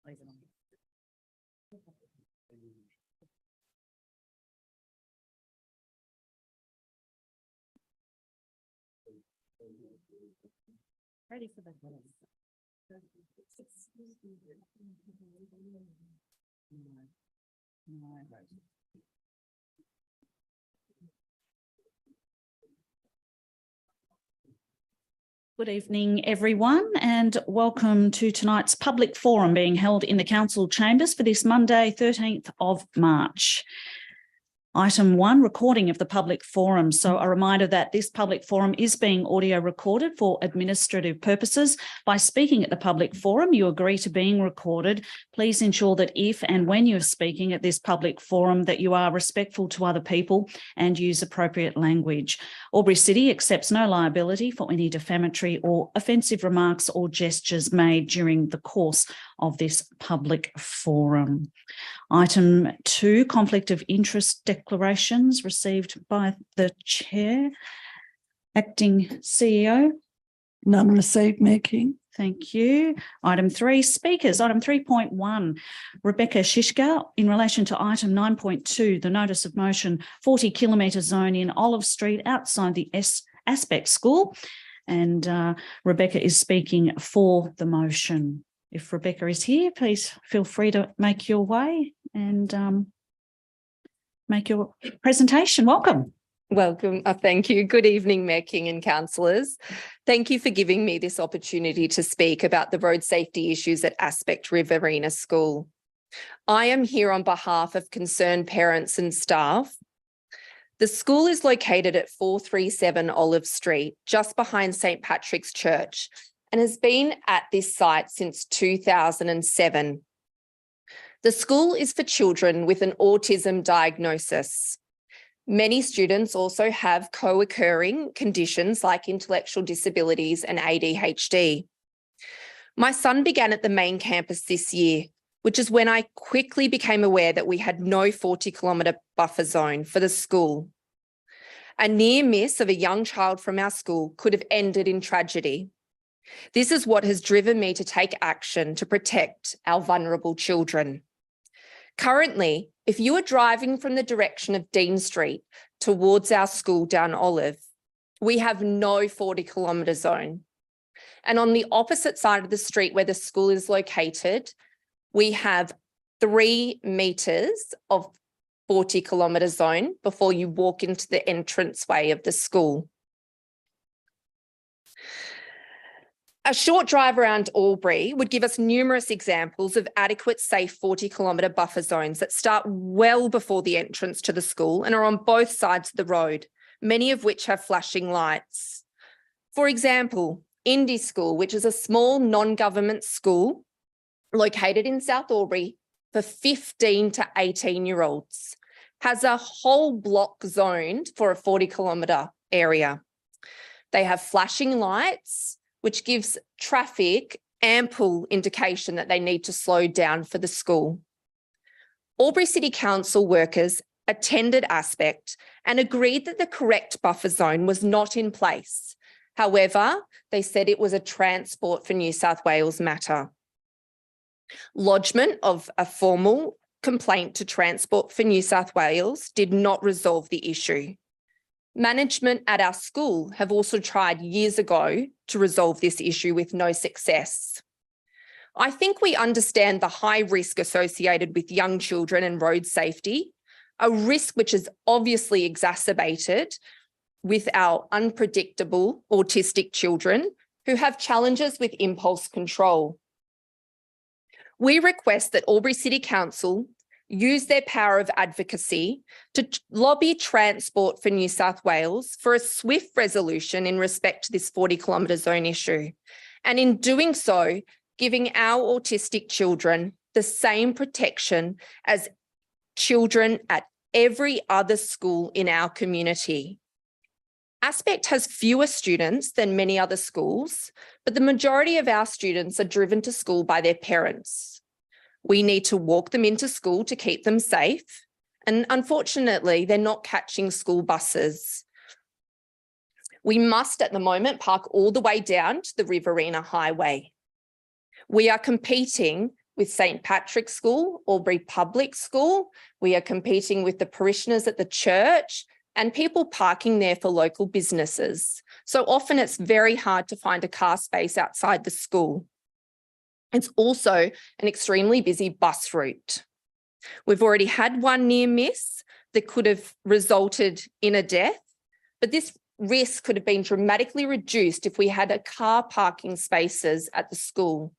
Ready for the Good evening, everyone, and welcome to tonight's public forum being held in the Council Chambers for this Monday, 13th of March. Item 1, recording of the public forum. So a reminder that this public forum is being audio recorded for administrative purposes. By speaking at the public forum, you agree to being recorded. Please ensure that if and when you're speaking at this public forum that you are respectful to other people and use appropriate language. Albury City accepts no liability for any defamatory or offensive remarks or gestures made during the course of this public forum. Item 2, conflict of interest declarations received by the Chair. Acting CEO. None received, Mayor King. Thank you. Item 3, speakers. Item 3.1, Rebecca Shishka, in relation to item 9.2, the notice of motion 40-kilometre zone in Olive Street outside the Aspect School. And Rebecca is speaking for the motion. If Rebecca is here, please feel free to make your way and make your presentation. Welcome. Welcome. Thank you. Good evening, Mayor King and councillors. Thank you for giving me this opportunity to speak about the road safety issues at Aspect Riverina School. I am here on behalf of concerned parents and staff. The school is located at 437 Olive Street, just behind St. Patrick's Church, and has been at this site since 2007. The school is for children with an autism diagnosis. Many students also have co-occurring conditions like intellectual disabilities and ADHD. My son began at the main campus this year, which is when I quickly became aware that we had no 40-kilometre buffer zone for the school. A near miss of a young child from our school could have ended in tragedy. This is what has driven me to take action to protect our vulnerable children. Currently, if you are driving from the direction of Dean Street towards our school down Olive, we have no 40-kilometre zone. And on the opposite side of the street where the school is located, we have 3 metres of 40-kilometre zone before you walk into the entranceway of the school. A short drive around Albury would give us numerous examples of adequate, safe 40-kilometre buffer zones that start well before the entrance to the school and are on both sides of the road, many of which have flashing lights. For example, Indy School, which is a small non-government school located in South Albury for 15 to 18-year-olds, has a whole block zoned for a 40-kilometre area. They have flashing lights, which gives traffic ample indication that they need to slow down for the school. Albury City Council workers attended Aspect and agreed that the correct buffer zone was not in place. However, they said it was a Transport for New South Wales matter. Lodgement of a formal complaint to Transport for New South Wales did not resolve the issue. Management at our school have also tried years ago to resolve this issue with no success. I think we understand the high risk associated with young children and road safety, a risk which is obviously exacerbated with our unpredictable autistic children who have challenges with impulse control. We request that Albury City Council use their power of advocacy to lobby Transport for New South Wales for a swift resolution in respect to this 40-kilometre zone issue. And in doing so, giving our autistic children the same protection as children at every other school in our community. Aspect has fewer students than many other schools, but the majority of our students are driven to school by their parents. We need to walk them into school to keep them safe, and unfortunately, they're not catching school buses. We must, at the moment, park all the way down to the Riverina Highway. We are competing with St. Patrick's School, Albury Public School. We are competing with the parishioners at the church and people parking there for local businesses. So often it's very hard to find a car space outside the school. It's also an extremely busy bus route. We've already had one near miss that could have resulted in a death, but this risk could have been dramatically reduced if we had a car parking spaces at the school.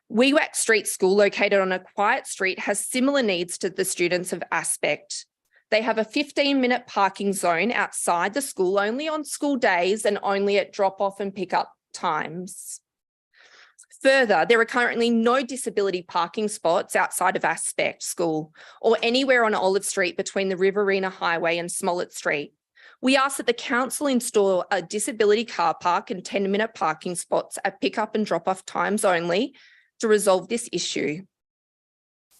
Wee-Wack Street School, located on a quiet street, has similar needs to the students of Aspect. They have a 15-minute parking zone outside the school only on school days and only at drop-off and pick-up times. Further, there are currently no disability parking spots outside of Aspect School or anywhere on Olive Street between the Riverina Highway and Smollett Street. We ask that the council install a disability car park and 10-minute parking spots at pick-up and drop-off times only to resolve this issue,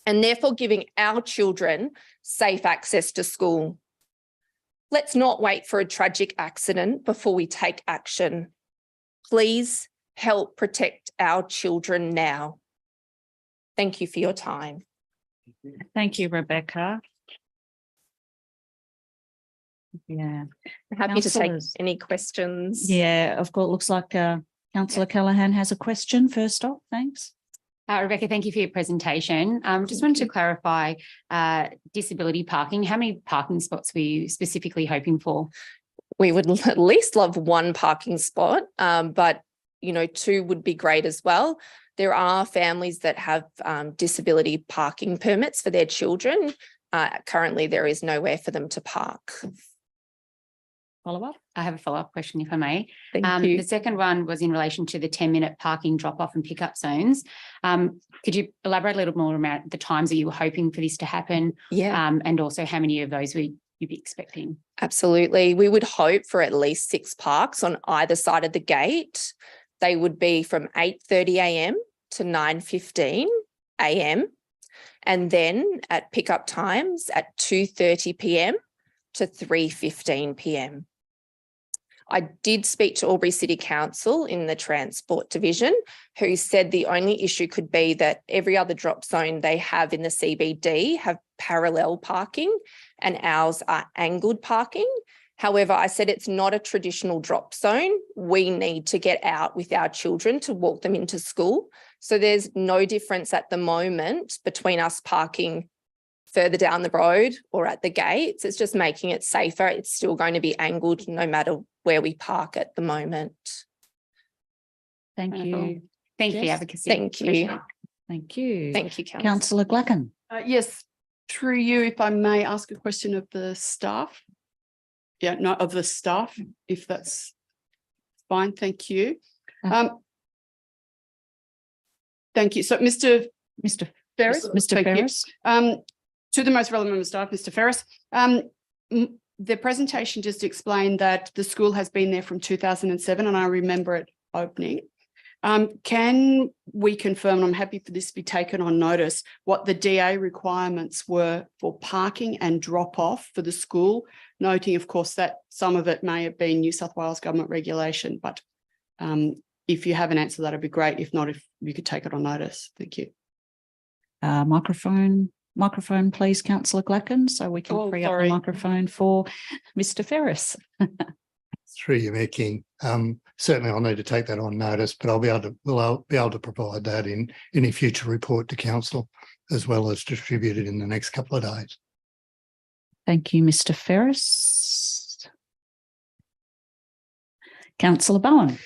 and therefore giving our children safe access to school. Let's not wait for a tragic accident before we take action. Please help protect our children now. Thank you for your time. Thank you, Rebecca. Yeah. Happy to take Councillors. any questions. Yeah, of course, looks like Councillor Callaghan has a question first off. Thanks. Rebecca, thank you for your presentation. Just wanted to clarify disability parking. How many parking spots were you specifically hoping for? We would at least love one parking spot, but you know, 2 would be great as well. There are families that have disability parking permits for their children. Currently, there is nowhere for them to park. Follow up? I have a follow-up question, if I may. Thank you. The second one was in relation to the 10-minute parking drop-off and pick-up zones. Could you elaborate a little more about the times that you were hoping for this to happen? Yeah. And also how many of those you'd be expecting? Absolutely. We would hope for at least 6 parks on either side of the gate. They would be from 8:30 a.m. to 9:15 a.m. and then at pickup times at 2:30 p.m. to 3:15 p.m. I did speak to Albury City Council in the Transport Division, who said the only issue could be that every other drop zone they have in the CBD have parallel parking and ours are angled parking. However, I said it's not a traditional drop zone. We need to get out with our children to walk them into school. So there's no difference at the moment between us parking further down the road or at the gates. It's just making it safer. It's still going to be angled no matter where we park at the moment. Thank you. Thank you for your Jess? advocacy. Thank you. Appreciate it. Thank you. Thank you, Councillor. Councillor Glacken. Yes, through you, if I may ask a question of the staff. Yeah, no, of the staff, if that's fine. Thank you. Thank you. So, Mr. Ferris. Mr. Thank you. Ferris. To the most relevant member of staff, Mr. Ferris. The presentation just explained that the school has been there from 2007, and I remember it opening. Can we confirm, and I'm happy for this to be taken on notice, what the DA requirements were for parking and drop off for the school, noting, of course, that some of it may have been New South Wales government regulation, but if you have an answer, that'd be great. If not, if you could take it on notice. Thank you. Microphone, please, Councillor Glacken, so we can free up the microphone for Mr. Ferris. Through you, Mayor King. Certainly I'll need to take that on notice, but we'll be able to provide that in any future report to council, as well as distribute it in the next couple of days. Thank you, Mr. Ferris. Councillor Bowen.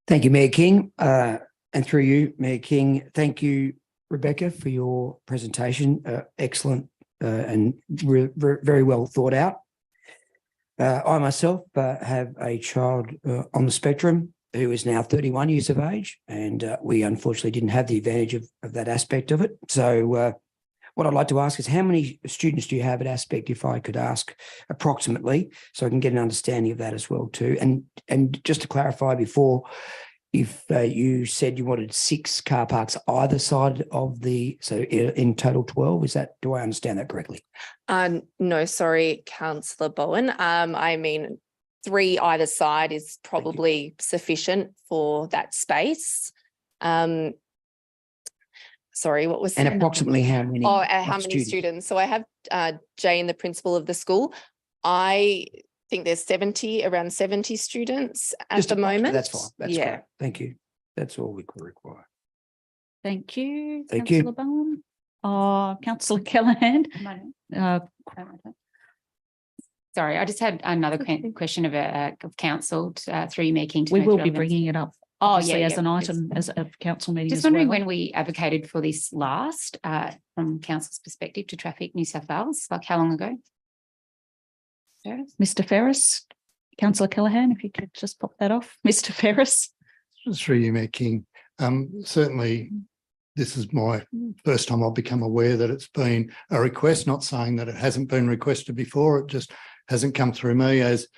Thank you, Mayor King. And through you, Mayor King, thank you, Rebecca, for your presentation. Excellent and very well thought out. I myself have a child on the spectrum who is now 31 years of age, and we unfortunately didn't have the advantage of that aspect of it. So what I'd like to ask is, how many students do you have at Aspect, if I could ask approximately, so I can get an understanding of that as well too. And just to clarify before, if you said you wanted 6 car parks either side of so in total 12, do I understand that correctly? No, sorry, Councillor Bowen. I mean, 3 either side is probably sufficient for that space. Sorry, what was? And approximately how many? Oh, how many students? So I have Jane, the principal of the school. I think there's around 70 students at Just the approximately, moment. That's fine. That's Yeah. great. Thank you. That's all we could require. Thank you. Thank you. Councillor Bowen. Councillor Callaghan. Sorry, I just had another question of council through you, Mayor King. to We most will be relevant- bringing it up. Oh, obviously yeah, as yeah, an yes. item as a council meeting. Just as wondering well. when we advocated for this last, from council's perspective to Traffic New South Wales, like how long ago? Ferris? Mr. Ferris, Councillor Callaghan, if you could just pop that off. Mr. Ferris. Through you, Mayor King. Certainly, this is my first time I've become aware that it's been a request, not saying that it hasn't been requested before. It just hasn't come through me as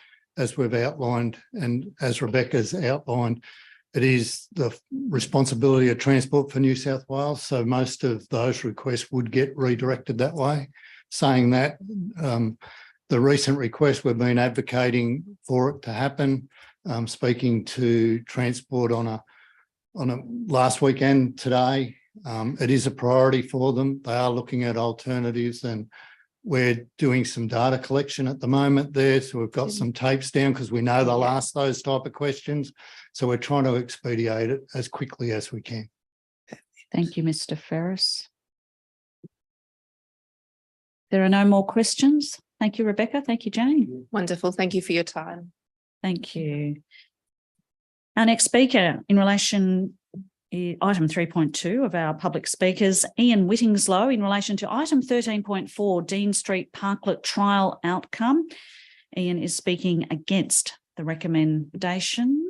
we've outlined and as Rebecca's outlined. It is the responsibility of Transport for New South Wales. So most of those requests would get redirected that way. Saying that, the recent request, we've been advocating for it to happen. Speaking to Transport on a last weekend today. It is a priority for them. They are looking at alternatives, and we're doing some data collection at the moment there. So we've got some tapes down because we know they'll ask those type of questions. So we're trying to expedite it as quickly as we can. Thank you, Mr. Ferris. There are no more questions. Thank you, Rebecca. Thank you, Jane. Wonderful. Thank you for your time. Thank you. Our next speaker in relation item 3.2 of our public speakers, Ian Whittingslow, in relation to item 13.4, Dean Street Parklet trial outcome. Ian is speaking against the recommendation.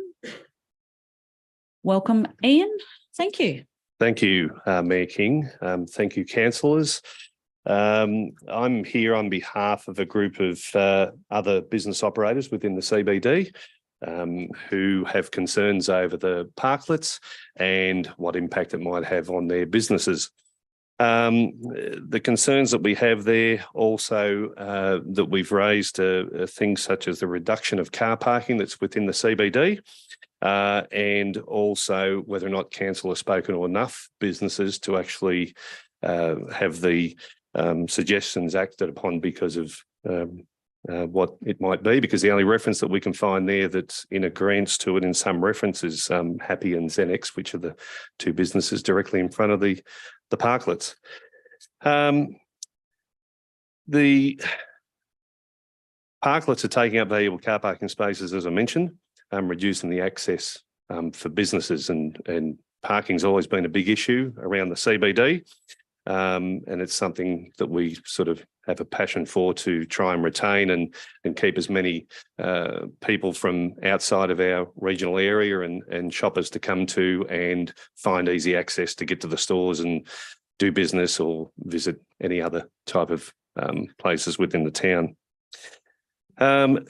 Welcome, Ian. Thank you. Thank you, Mayor King. Thank you, councillors. I'm here on behalf of a group of other business operators within the CBD who have concerns over the parklets and what impact it might have on their businesses. The concerns that we have there also that we've raised are things such as the reduction of car parking that's within the CBD. And also whether or not council has spoken to enough businesses to actually have the suggestions acted upon because of what it might be, because the only reference that we can find there that's in agreement to it in some references, Happy and Xenex, which are the two businesses directly in front of the parklets. The parklets are taking up valuable car parking spaces, as I mentioned, reducing the access for businesses, and parking's always been a big issue around the CBD. And it's something that we sort of have a passion for to try and retain and keep as many people from outside of our regional area and shoppers to come to and find easy access to get to the stores and do business or visit any other type of places within the town. One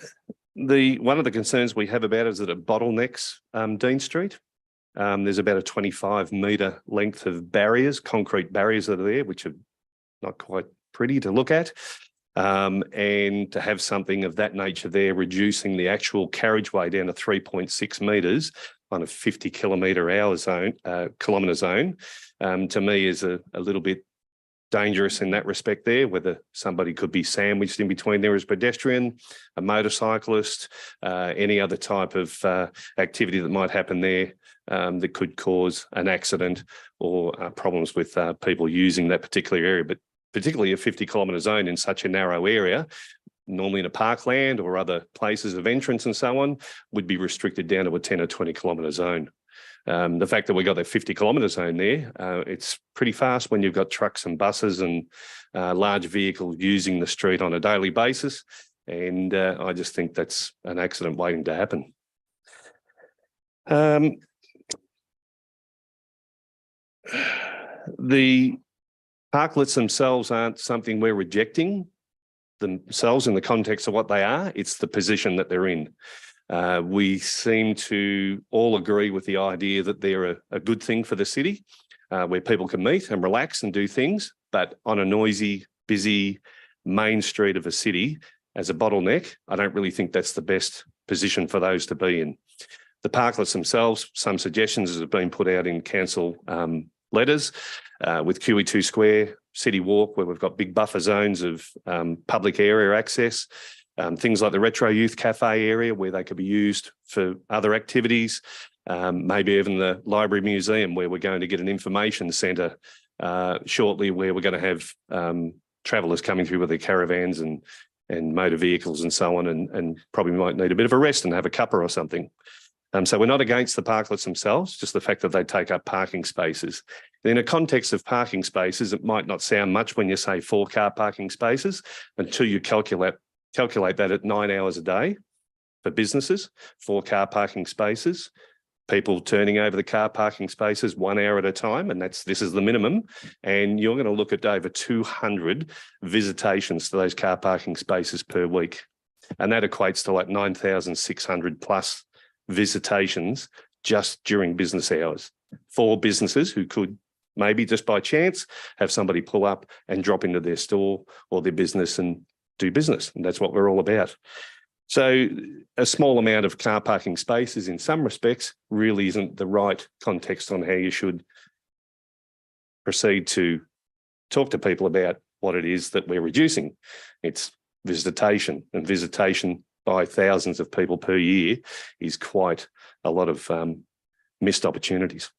of the concerns we have about it is that it bottlenecks Dean Street. There's about a 25-metre length of barriers, concrete barriers that are there, which are not quite pretty to look at. And to have something of that nature there, reducing the actual carriageway down to 3.6 metres on a 50 kilometre zone, to me is a little bit dangerous in that respect there, whether somebody could be sandwiched in between there as pedestrian, a motorcyclist, any other type of activity that might happen there that could cause an accident or problems with people using that particular area. But particularly a 50 kilometre zone in such a narrow area, normally in a parkland or other places of entrance and so on, would be restricted down to a 10 or 20 kilometre zone. The fact that we got that 50 kilometre zone there, it's pretty fast when you've got trucks and buses and large vehicles using the street on a daily basis. And I just think that's an accident waiting to happen. The parklets themselves aren't something we're rejecting themselves in the context of what they are. It's the position that they're in. We seem to all agree with the idea that they're a good thing for the city, where people can meet and relax and do things, but on a noisy, busy main street of a city as a bottleneck, I don't really think that's the best position for those to be in. The parklets themselves, some suggestions have been put out in council letters, with QE2 Square, City Walk, where we've got big buffer zones of public area access, things like the Retro Youth Cafe area where they could be used for other activities, maybe even the Library Museum where we're going to get an information centre shortly where we're going to have travellers coming through with their caravans and motor vehicles and so on, and probably might need a bit of a rest and have a cuppa or something. So we're not against the parklets themselves, just the fact that they take up parking spaces. In a context of parking spaces, it might not sound much when you say 4 car parking spaces until you calculate that at 9 hours a day for businesses, 4 car parking spaces, people turning over the car parking spaces 1 hour at a time, and this is the minimum. And you're going to look at over 200 visitations to those car parking spaces per week. And that equates to like 9,600 plus visitations just during business hours for businesses who could maybe just by chance have somebody pull up and drop into their store or their business and do business. And that's what we're all about. So a small amount of car parking spaces in some respects really isn't the right context on how you should proceed to talk to people about what it is that we're reducing. It's visitation, and visitation by thousands of people per year is quite a lot of missed opportunities.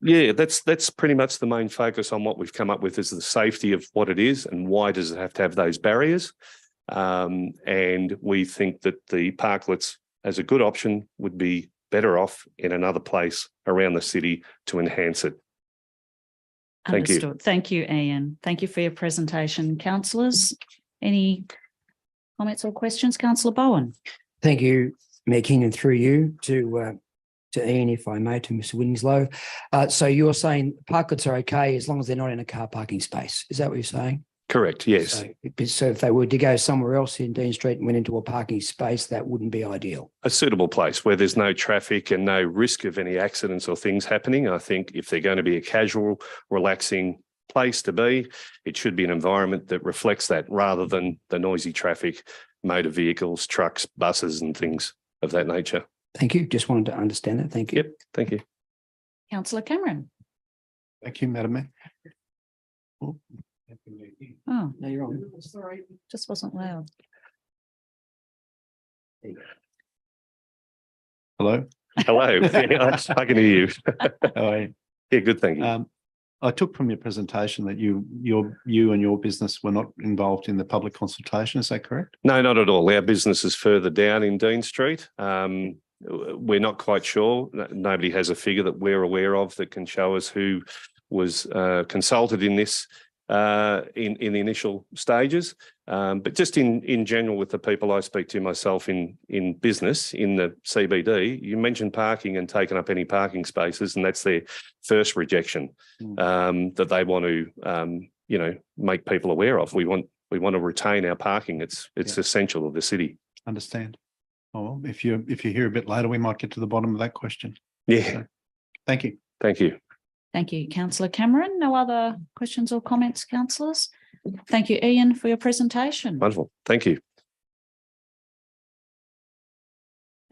Yeah, that's pretty much the main focus on what we've come up with is the safety of what it is and why does it have to have those barriers. And we think that the parklets as a good option would be better off in another place around the city to enhance it. Thank you. Understood. Thank you, Ian. Thank you for your presentation. Councillors, any comments or questions? Councillor Bowen. Thank you, Mayor King, and through you to Ian, if I may, to Mr. Winslow. So you're saying parklets are okay as long as they're not in a car parking space. Is that what you're saying? Correct, yes. So if they were to go somewhere else in Dean Street and went into a parking space, that wouldn't be ideal. A suitable place where there's no traffic and no risk of any accidents or things happening. I think if they're going to be a casual, relaxing place to be, it should be an environment that reflects that rather than the noisy traffic, motor vehicles, trucks, buses and things of that nature. Thank you. Just wanted to understand that. Thank you. Yep, thank you. Councillor Cameron. Thank you, Madam Mayor. Oh, No, you're on. just wasn't loud. Hello. Hello, yeah, I can hear you. How are you? Yeah, good, thank you. I took from your presentation that you and your business were not involved in the public consultation. Is that correct? No, not at all. Our business is further down in Dean Street. We're not quite sure. Nobody has a figure that we're aware of that can show us who was consulted in this in the initial stages. But just in general with the people I speak to myself in business, in the CBD, you mentioned parking and taking up any parking spaces, and that's their first rejection that they want to, make people aware of. We want to retain our parking. It's essential of the city. Understand. Oh, well, if you're here a bit later, we might get to the bottom of that question. Yeah. So, thank you. Thank you. Thank you, Councillor Cameron. No other questions or comments, councillors? Thank you, Ian, for your presentation. Wonderful. Thank you.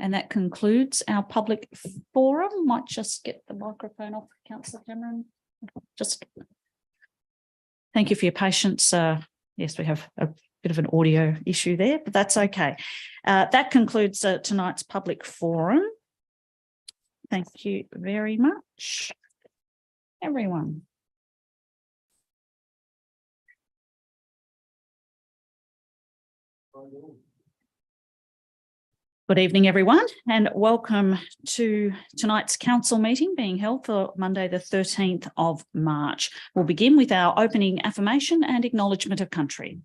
And that concludes our public forum. Might just get the microphone off, Councillor Cameron. Just thank you for your patience. Yes, we have a bit of an audio issue there, but that's okay. That concludes tonight's public forum. Thank you very much, everyone. Good evening, everyone, and welcome to tonight's council meeting being held for Monday, the 13th of March. We'll begin with our opening affirmation and acknowledgement of country.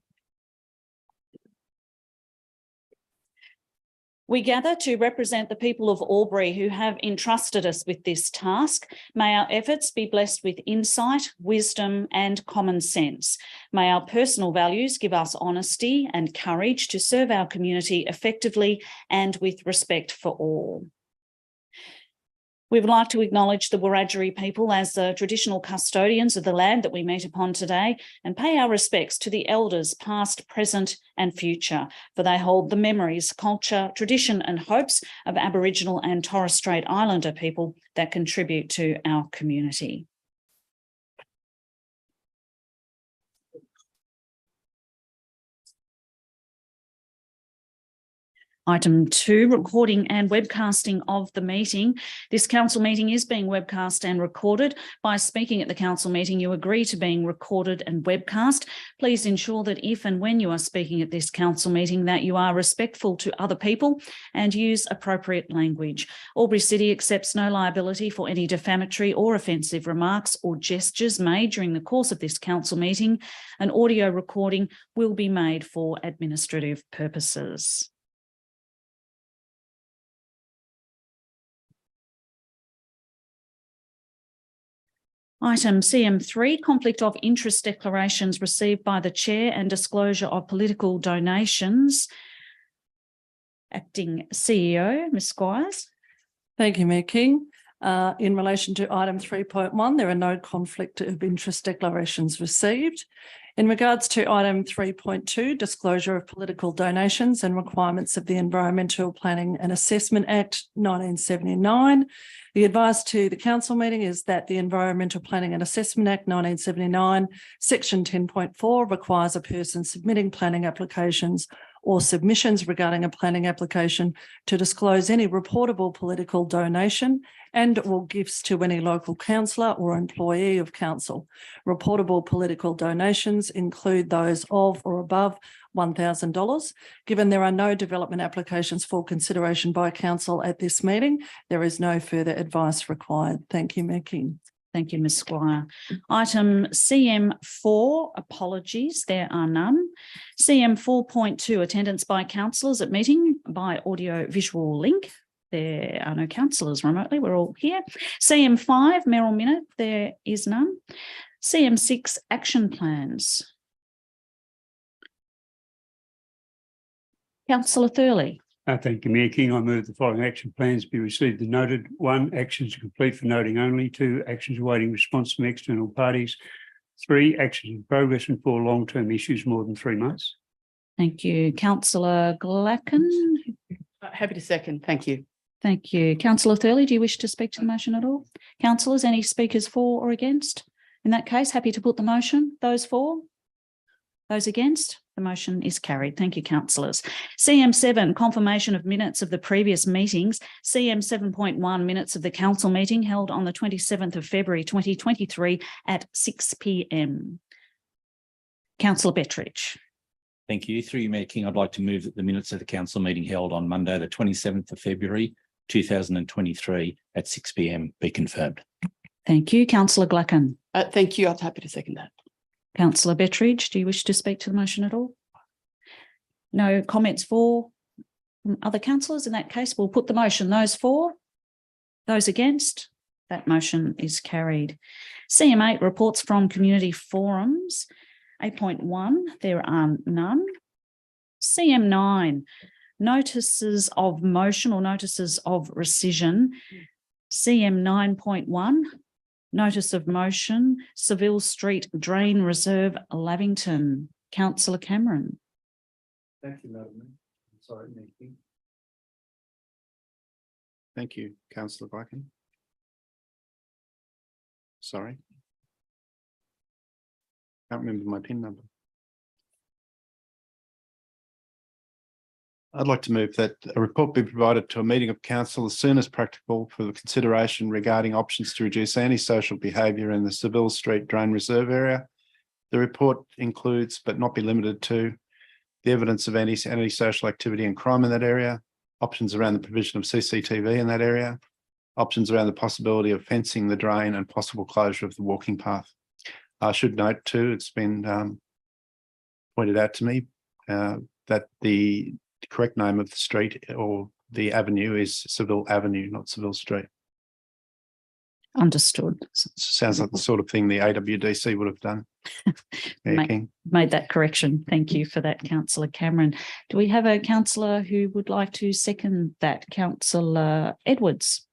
We gather to represent the people of Albury who have entrusted us with this task. May our efforts be blessed with insight, wisdom and common sense. May our personal values give us honesty and courage to serve our community effectively and with respect for all. We would like to acknowledge the Wiradjuri people as the traditional custodians of the land that we meet upon today and pay our respects to the elders past, present and future, for they hold the memories, culture, tradition and hopes of Aboriginal and Torres Strait Islander people that contribute to our community. Item 2, recording and webcasting of the meeting. This council meeting is being webcast and recorded. By speaking at the council meeting, you agree to being recorded and webcast. Please ensure that if and when you are speaking at this council meeting that you are respectful to other people and use appropriate language. Albury City accepts no liability for any defamatory or offensive remarks or gestures made during the course of this council meeting. An audio recording will be made for administrative purposes. Item CM3, conflict of interest declarations received by the chair and disclosure of political donations. Acting CEO, Ms Squires. Thank you, Mayor King. In relation to item 3.1, there are no conflict of interest declarations received. In regards to item 3.2, disclosure of political donations and requirements of the Environmental Planning and Assessment Act 1979, the advice to the council meeting is that the Environmental Planning and Assessment Act 1979, section 10.4 requires a person submitting planning applications or submissions regarding a planning application to disclose any reportable political donation and or gifts to any local councillor or employee of council. Reportable political donations include those of or above $1,000. Given there are no development applications for consideration by council at this meeting, there is no further advice required. Thank you, Mayor King. Thank you, Ms Squire. Item CM4, apologies, there are none. CM 4.2, attendance by councillors at meeting by audio visual link. There are no councillors remotely, we're all here. CM5, mayoral minute, there is none. CM6, action plans. Councillor Thurley. Thank you, Mayor King. I move the following action plans be received and noted. 1, actions complete for noting only. 2, actions awaiting response from external parties. 3, actions in progress and 4, long-term issues more than 3 months. Thank you. Councillor Glacken. Happy to second. Thank you. Thank you. Councillor Thurley, do you wish to speak to the motion at all? Councillors, any speakers for or against? In that case, happy to put the motion. Those for? Those against? The motion is carried. Thank you, councillors. CM7, confirmation of minutes of the previous meetings. CM 7.1, minutes of the council meeting held on the 27th of February 2023 at 6 p.m. Councillor Bettridge. Thank you. Through you, Mayor King, I'd like to move that the minutes of the council meeting held on Monday, the 27th of February 2023 at 6 p.m. be confirmed. Thank you. Councillor Glacken. Thank you. I'm happy to second that. Councillor Bettridge, do you wish to speak to the motion at all? No comments for other councillors? In that case, we'll put the motion. Those for? Those against? That motion is carried. CM8, reports from community forums. 8.1, there are none. CM9, notices of motion or notices of rescission. CM 9.1, notice of motion, Seville Street Drain Reserve, Lavington. Councillor Cameron. Thank you, Madam Mayor. Sorry, Mayor King. Thank you, Councillor Glacken. Sorry. Can't remember my PIN number. I'd like to move that a report be provided to a meeting of council as soon as practical for the consideration regarding options to reduce antisocial behaviour in the Seville Street Drain Reserve area. The report includes, but not be limited to, the evidence of antisocial activity and crime in that area, options around the provision of CCTV in that area, options around the possibility of fencing the drain and possible closure of the walking path. I should note too, it's been pointed out to me that the correct name of the street or the avenue is Seville Avenue, not Seville Street. Understood. Sounds like the sort of thing the AWDC would have done. Made that correction. Thank you for that, Councillor Cameron. Do we have a councillor who would like to second that? Councillor Edwards.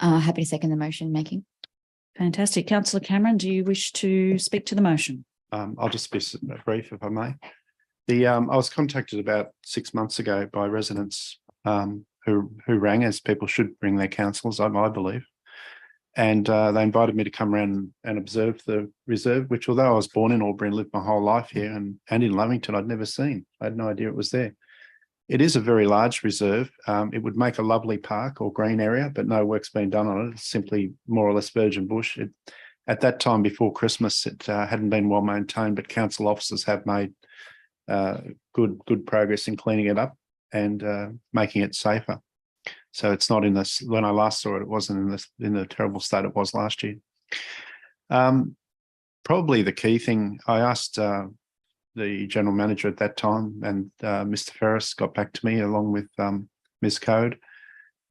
Happy to second the motion, Making. Fantastic. Councillor Cameron, do you wish to speak to the motion? I'll just be brief if I may. I was contacted about 6 months ago by residents who rang, as people should bring their councillors, I believe. And they invited me to come around and observe the reserve, which, although I was born in Albury and lived my whole life here and in Lavington, I'd never seen. I had no idea it was there. It is a very large reserve. It would make a lovely park or green area, but no work's been done on it. It's simply more or less virgin bush. At that time, before Christmas, it hadn't been well maintained, but council officers have made good progress in cleaning it up and making it safer. So it's not in this. When I last saw it, it wasn't in the terrible state it was last year. Probably the key thing, I asked the general manager at that time, and Mr. Ferris got back to me along with Ms. Code,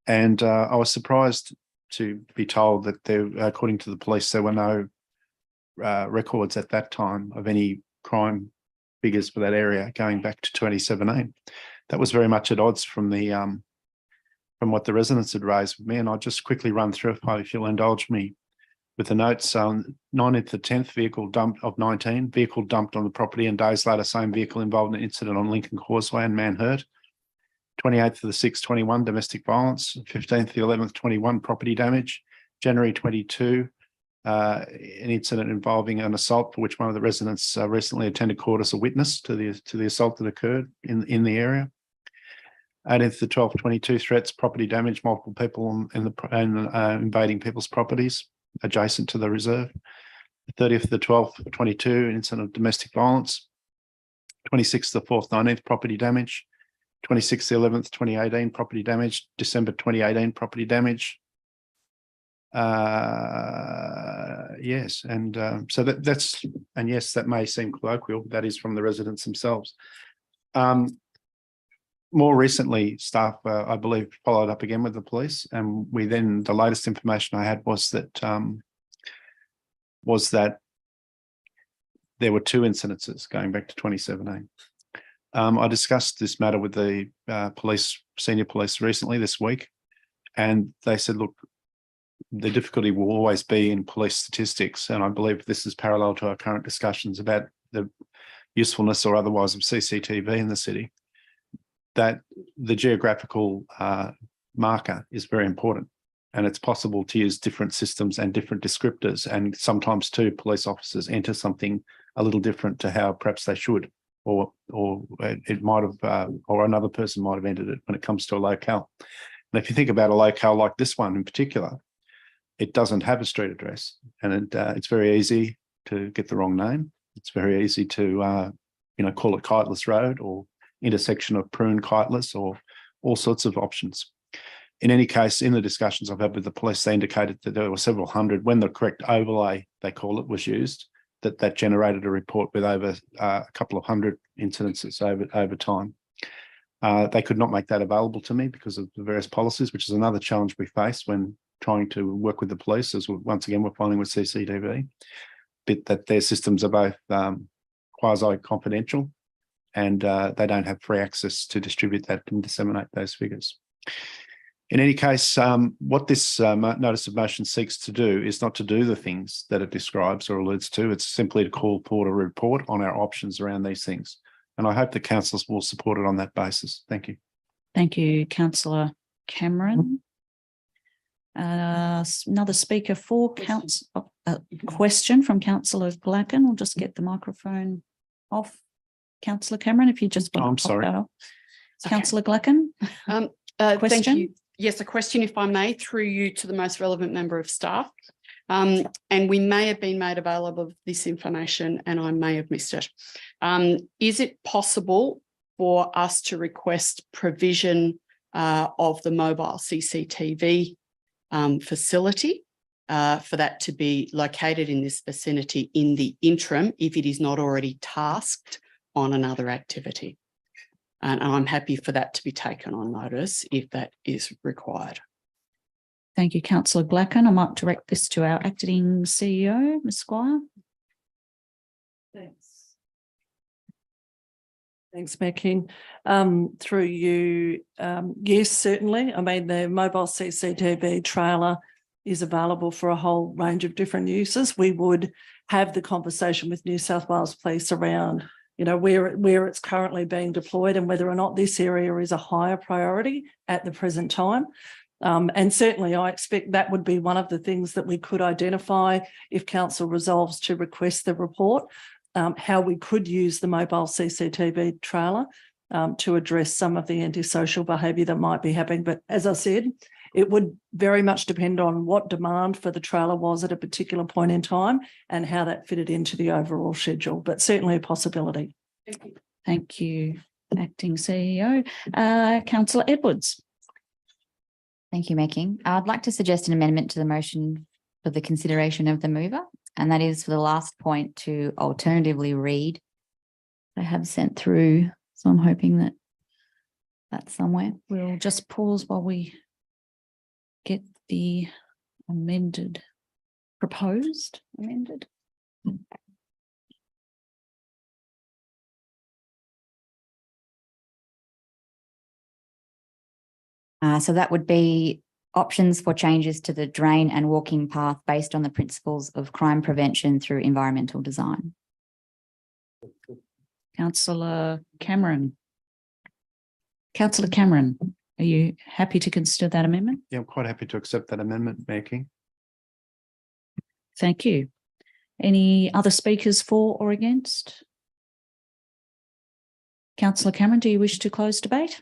and I was surprised to be told that there, according to the police, there were no records at that time of any crime figures for that area going back to 2017. That was very much at odds from what the residents had raised with me, and I'll just quickly run through if you'll indulge me with the notes. 9th to 10th, vehicle dumped of 19, vehicle dumped on the property, and days later, same vehicle involved in an incident on Lincoln Causeway and man hurt. 28th to the 6th, 21, domestic violence. 15th to the 11th, 21, property damage. January 22, an incident involving an assault for which one of the residents recently attended court as a witness to the assault that occurred in the area. 18th to 12th, 22 threats, property damage, multiple people invading people's properties adjacent to the reserve. 30th to the 12th, 22, an incident of domestic violence. 26th to the 4th, 19th, property damage. 26th to the 11th, 2018, property damage. December 2018, property damage. Yes, and so that's, and yes, that may seem colloquial, but that is from the residents themselves. More recently, staff, I believe, followed up again with the police, and the latest information I had was that there were 2 incidences going back to 2017. I discussed this matter with the senior police recently this week, and they said, look, the difficulty will always be in police statistics, and I believe this is parallel to our current discussions about the usefulness or otherwise of CCTV in the city, that the geographical marker is very important, and it's possible to use different systems and different descriptors, and sometimes too police officers enter something a little different to how perhaps they should, or it might have, or another person might have entered it when it comes to a locale. And if you think about a locale like this one in particular, it doesn't have a street address, and it's very easy to get the wrong name. It's very easy to call it Kiteless Road or intersection of Prune Kiteless, or all sorts of options. In any case, in the discussions I've had with the police, they indicated that there were several hundred, when the correct overlay, they call it, was used, that generated a report with over a couple of hundred incidences over time. They could not make that available to me because of the various policies, which is another challenge we face when trying to work with the police, as once again, we're finding with CCTV, but that their systems are both quasi-confidential, and they don't have free access to distribute that and disseminate those figures. In any case, what this notice of motion seeks to do is not to do the things that it describes or alludes to. It's simply to call forward a report on our options around these things. And I hope the councillors will support it on that basis. Thank you. Thank you, Councillor Cameron. Another speaker for council, question from Councillor Glacken. We'll just get the microphone off. Councillor Cameron, if you just want I'm to pop sorry. that off. Okay. Councillor Glacken. Thank Question? you. Yes, a question, if I may, through you to the most relevant member of staff. And we may have been made available of this information and I may have missed it. Is it possible for us to request provision of the mobile CCTV facility for that to be located in this vicinity in the interim, if it is not already tasked on another activity? And I'm happy for that to be taken on notice if that is required. Thank you, Councillor Glacken. I might direct this to our acting CEO, Ms. Squire. Thanks. Thanks, Mayor King. Through you, yes, certainly. I mean, the mobile CCTV trailer is available for a whole range of different uses, we would have the conversation with New South Wales Police around, you know, where it's currently being deployed and whether or not this area is a higher priority at the present time. And certainly I expect that would be one of the things that we could identify if council resolves to request the report, how we could use the mobile CCTV trailer to address some of the antisocial behaviour that might be happening. But as I said, it would very much depend on what demand for the trailer was at a particular point in time and how that fitted into the overall schedule, but certainly a possibility. Thank you, Acting CEO. Councillor Edwards. Thank you, Mayor King. I'd like to suggest an amendment to the motion for the consideration of the mover, and that is for the last point to alternatively read. I have sent through, so I'm hoping that that's somewhere. We'll just pause while we get the proposed amended. So that would be options for changes to the drain and walking path based on the principles of crime prevention through environmental design. Councillor Cameron. Councillor Cameron, are you happy to consider that amendment? Yeah, I'm quite happy to accept that amendment, Mayor King. Thank you. Any other speakers for or against? Councillor Cameron, do you wish to close debate?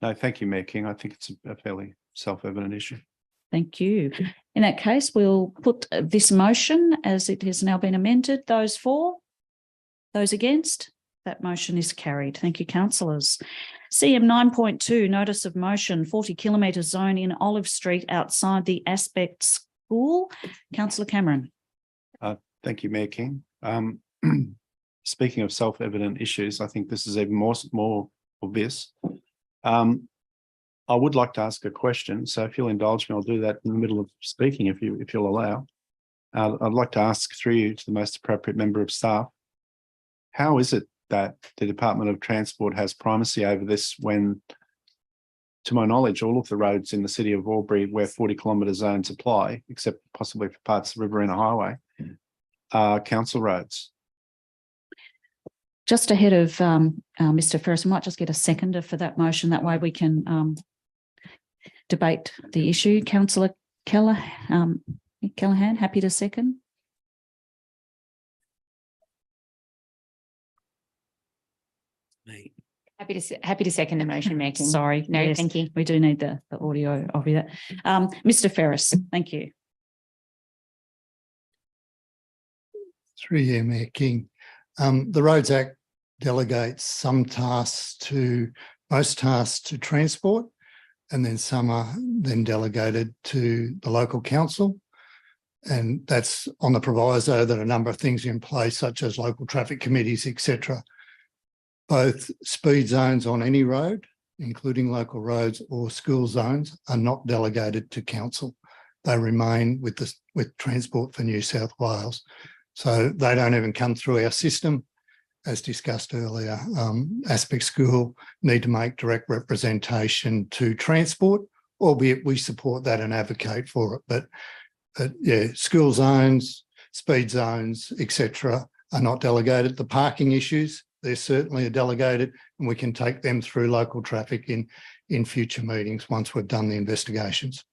No, thank you, Mayor King. I think it's a fairly self-evident issue. Thank you. In that case, we'll put this motion as it has now been amended. Those for? Those against? That motion is carried. Thank you, councillors. CM 9.2, notice of motion, 40 kilometre zone in Olive Street outside the Aspect School. Councillor Cameron. Thank you, Mayor King. Speaking of self-evident issues, I think this is even more obvious. I would like to ask a question, so if you'll indulge me, I'll do that in the middle of speaking, if you'll allow. I'd like to ask through you to the most appropriate member of staff, how is it that the Department of Transport has primacy over this when, to my knowledge, all of the roads in the city of Albury where 40 kilometre zones apply, except possibly for parts of Riverina Highway, are council roads? Just ahead of Mr. Ferris, we might just get a seconder for that motion. That way we can debate the issue. Councillor Callaghan, happy to second. Happy to second the motion, Mayor King. Sorry. No, yes, thank you. We do need the audio of that. Mr. Ferris, thank you. Through you, Mayor King. The Roads Act delegates most tasks to Transport, and then some are then delegated to the local council. And that's on the proviso that a number of things are in place, such as local traffic committees, etc. Both speed zones on any road, including local roads or school zones, are not delegated to council. They remain with Transport for New South Wales. So they don't even come through our system. As discussed earlier, Aspect School need to make direct representation to Transport, albeit we support that and advocate for it. But yeah, school zones, speed zones, etc., are not delegated. The parking issues, they're certainly delegated, and we can take them through local traffic in future meetings once we've done the investigations.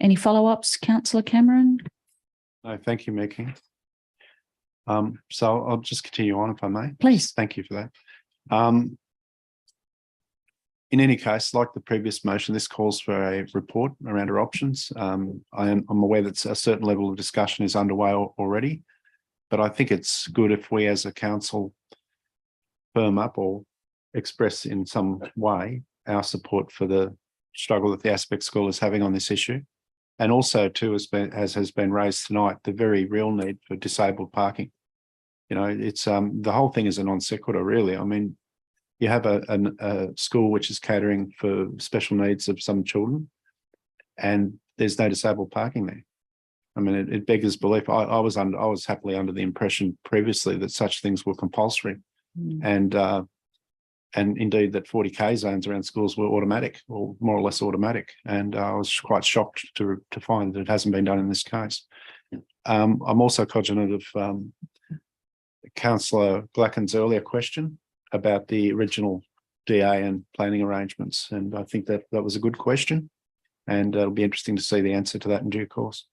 Any follow-ups, Councillor Cameron? No, thank you, Mayor King. So I'll just continue on if I may. Please. Thank you for that. In any case, like the previous motion, this calls for a report around our options. I'm aware that a certain level of discussion is underway already, but I think it's good if we as a council firm up or express in some way our support for the struggle that the Aspect School is having on this issue. And also too, as has been raised tonight, the very real need for disabled parking. You know, it's the whole thing is a non sequitur, really. I mean, you have a school which is catering for special needs of some children, and there's no disabled parking there. I mean, it beggars belief. I was happily under the impression previously that such things were compulsory, and and indeed that 40K zones around schools were automatic or more or less automatic. And I was quite shocked to find that it hasn't been done in this case. I'm also cognizant of Councillor Glacken's earlier question about the original DA and planning arrangements. And I think that was a good question. And it'll be interesting to see the answer to that in due course.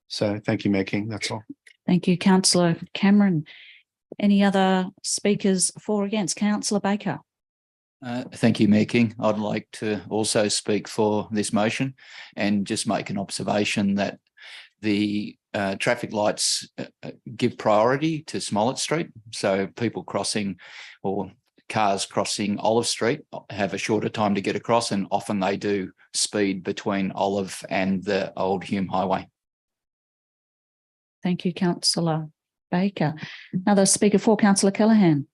So thank you, Mayor King. That's all. Thank you, Councillor Cameron. Any other speakers for or against? Councillor Baker. Thank you, Mayor King. I'd like to also speak for this motion and just make an observation that the traffic lights give priority to Smollett Street. So people crossing or cars crossing Olive Street have a shorter time to get across, and often they do speed between Olive and the old Hume Highway. Thank you, Councillor Baker. Another speaker for Councillor Callaghan.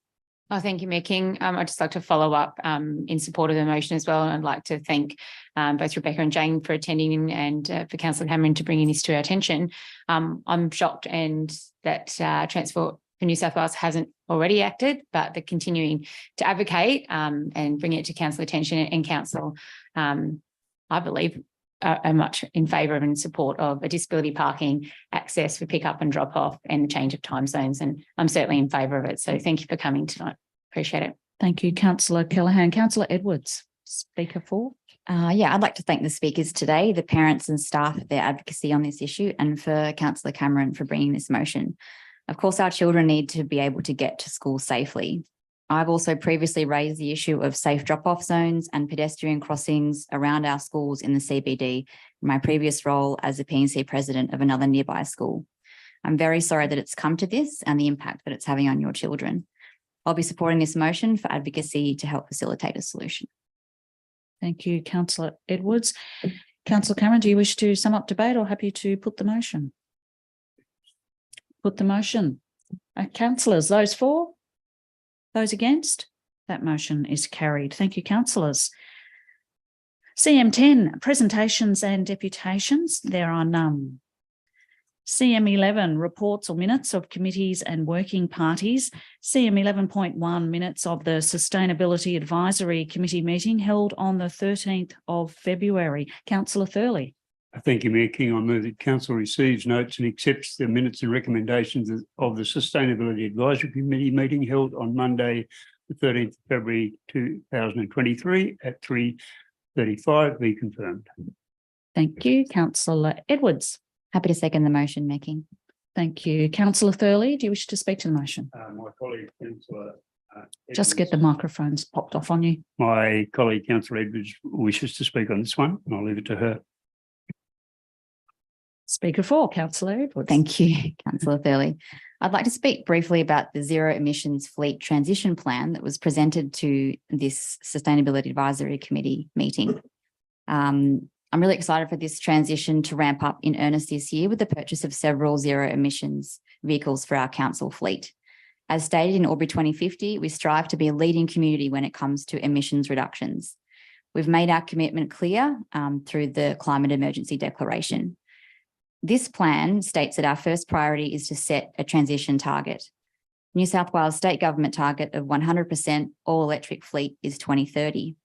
Oh, thank you, Mayor King. I'd just like to follow up in support of the motion as well. And I'd like to thank both Rebecca and Jane for attending and for Councillor Cameron to bringing this to our attention. I'm shocked and that Transport for New South Wales hasn't already acted, but they're continuing to advocate and bring it to council attention, and council, I believe, are much in favour of and in support of a disability parking access for pick up and drop off and the change of time zones. And I'm certainly in favour of it. So thank you for coming tonight. Appreciate it. Thank you, Councillor Callaghan. Councillor Edwards, speaker for. Yeah, I'd like to thank the speakers today, the parents and staff for their advocacy on this issue, and for Councillor Cameron for bringing this motion. Of course, our children need to be able to get to school safely. I've also previously raised the issue of safe drop-off zones and pedestrian crossings around our schools in the CBD in my previous role as a P&C president of another nearby school. I'm very sorry that it's come to this and the impact that it's having on your children. I'll be supporting this motion for advocacy to help facilitate a solution. Thank you, Councillor Edwards. Councillor Cameron, do you wish to sum up debate or happy to put the motion? Put the motion. Councillors, those for? Those against? That motion is carried. Thank you, councillors. CM10, presentations and deputations. There are none. CM11, reports or minutes of committees and working parties. CM11.1, minutes of the Sustainability Advisory Committee meeting held on the 13th of February. Councillor Thurley. Thank you, Mayor King. I move that council receives, notes and accepts the minutes and recommendations of the Sustainability Advisory Committee meeting held on Monday, the 13th of February 2023 at 3:35 be confirmed. Thank you, Councillor Edwards. Happy to second the motion, Mayor King. Thank you. Councillor Thurley, do you wish to speak to the motion? My colleague, Councillor Just get the microphones popped off on you. My colleague, Councillor Edwards, wishes to speak on this one, and I'll leave it to her. Speaker for, Councillor Edwards. Thank you, Councillor Thurley. I'd like to speak briefly about the zero emissions fleet transition plan that was presented to this Sustainability Advisory Committee meeting. I'm really excited for this transition to ramp up in earnest this year with the purchase of several zero emissions vehicles for our council fleet. As stated in Albury 2050, we strive to be a leading community when it comes to emissions reductions. We've made our commitment clear through the Climate Emergency Declaration. This plan states that our first priority is to set a transition target. New South Wales state government target of 100% all electric fleet is 2030.